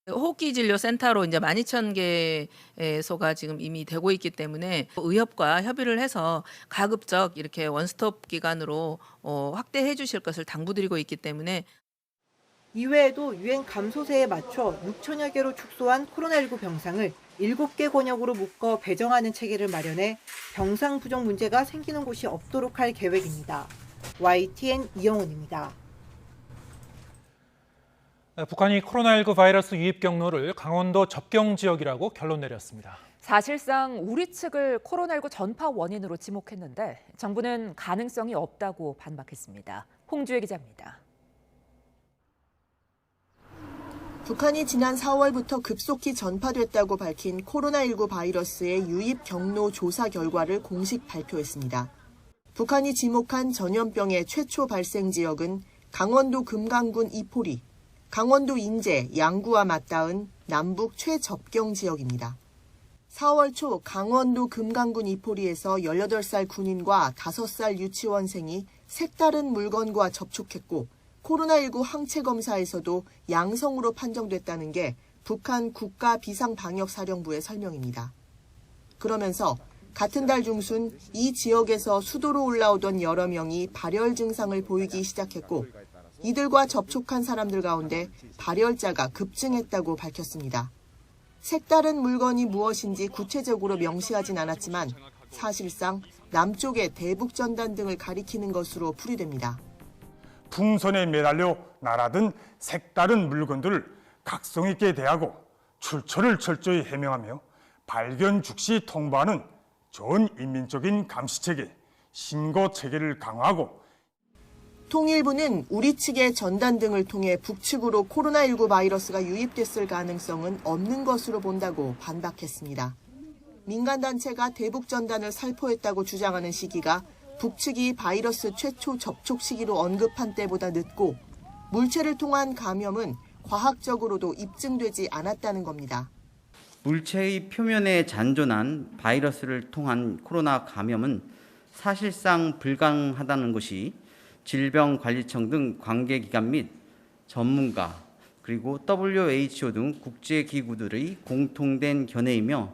호흡기 진료 센터로 이제 12,000개소가 지금 이미 되고 있기 때문에 의협과 협의를 해서 가급적 이렇게 원스톱 기관으로 확대해 주실 것을 당부드리고 있기 때문에 이외에도 유행 감소세에 맞춰 6천여 개로 축소한 코로나19 병상을 7개 권역으로 묶어 배정하는 체계를 마련해 병상 부족 문제가 생기는 곳이 없도록 할 계획입니다. YTN 이영훈입니다. 북한이 코로나19 바이러스 유입 경로를 강원도 접경 지역이라고 결론 내렸습니다. 사실상 우리 측을 코로나19 전파 원인으로 지목했는데 정부는 가능성이 없다고 반박했습니다. 홍주혜 기자입니다. 북한이 지난 4월부터 급속히 전파됐다고 밝힌 코로나19 바이러스의 유입 경로 조사 결과를 공식 발표했습니다. 북한이 지목한 전염병의 최초 발생 지역은 강원도 금강군 이포리, 강원도 인제, 양구와 맞닿은 남북 최접경 지역입니다. 4월 초 강원도 금강군 이포리에서 18살 군인과 5살 유치원생이 색다른 물건과 접촉했고 코로나19 항체 검사에서도 양성으로 판정됐다는 게 북한 국가비상방역사령부의 설명입니다. 그러면서 같은 달 중순 이 지역에서 수도로 올라오던 여러 명이 발열 증상을 보이기 시작했고 이들과 접촉한 사람들 가운데 발열자가 급증했다고 밝혔습니다. 색다른 물건이 무엇인지 구체적으로 명시하진 않았지만 사실상 남쪽의 대북전단 등을 가리키는 것으로 풀이됩니다. 풍선에 매달려 날아든 색다른 물건들을 각성 있게 대하고 출처를 철저히 해명하며 발견 즉시 통보하는 전 인민적인 감시체계, 신고 체계를 강화하고 통일부는 우리 측의 전단 등을 통해 북측으로 코로나19 바이러스가 유입됐을 가능성은 없는 것으로 본다고 반박했습니다. 민간단체가 대북 전단을 살포했다고 주장하는 시기가 북측이 바이러스 최초 접촉 시기로 언급한 때보다 늦고 물체를 통한 감염은 과학적으로도 입증되지 않았다는 겁니다. 물체의 표면에 잔존한 바이러스를 통한 코로나 감염은 사실상 불가능하다는 것이 질병관리청 등 관계기관 및 전문가 그리고 WHO 등 국제기구들의 공통된 견해이며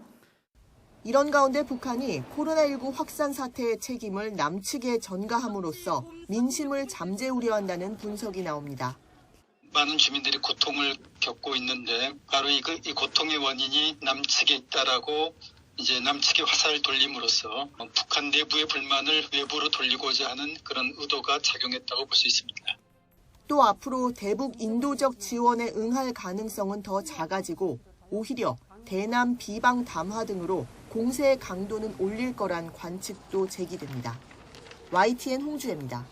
이런 가운데 북한이 코로나19 확산 사태의 책임을 남측에 전가함으로써 민심을 잠재 우려한다는 분석이 나옵니다. 많은 주민들이 고통을 겪고 있는데 바로 이 고통의 원인이 남측에 있다라고 이제 남측의 화살을 돌림으로써 북한 내부의 불만을 외부로 돌리고자 하는 그런 의도가 작용했다고 볼 수 있습니다. 또 앞으로 대북 인도적 지원에 응할 가능성은 더 작아지고 오히려 대남 비방 담화 등으로 공세의 강도는 올릴 거란 관측도 제기됩니다. YTN 홍주혜입니다.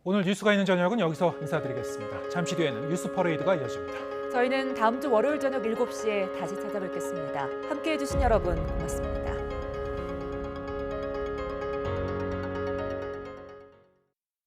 오늘 뉴스가 있는 저녁은 여기서 인사드리겠습니다. 잠시 뒤에는 뉴스 퍼레이드가 이어집니다. 저희는 다음 주 월요일 저녁 7시에 다시 찾아뵙겠습니다. 함께해 주신 여러분 고맙습니다.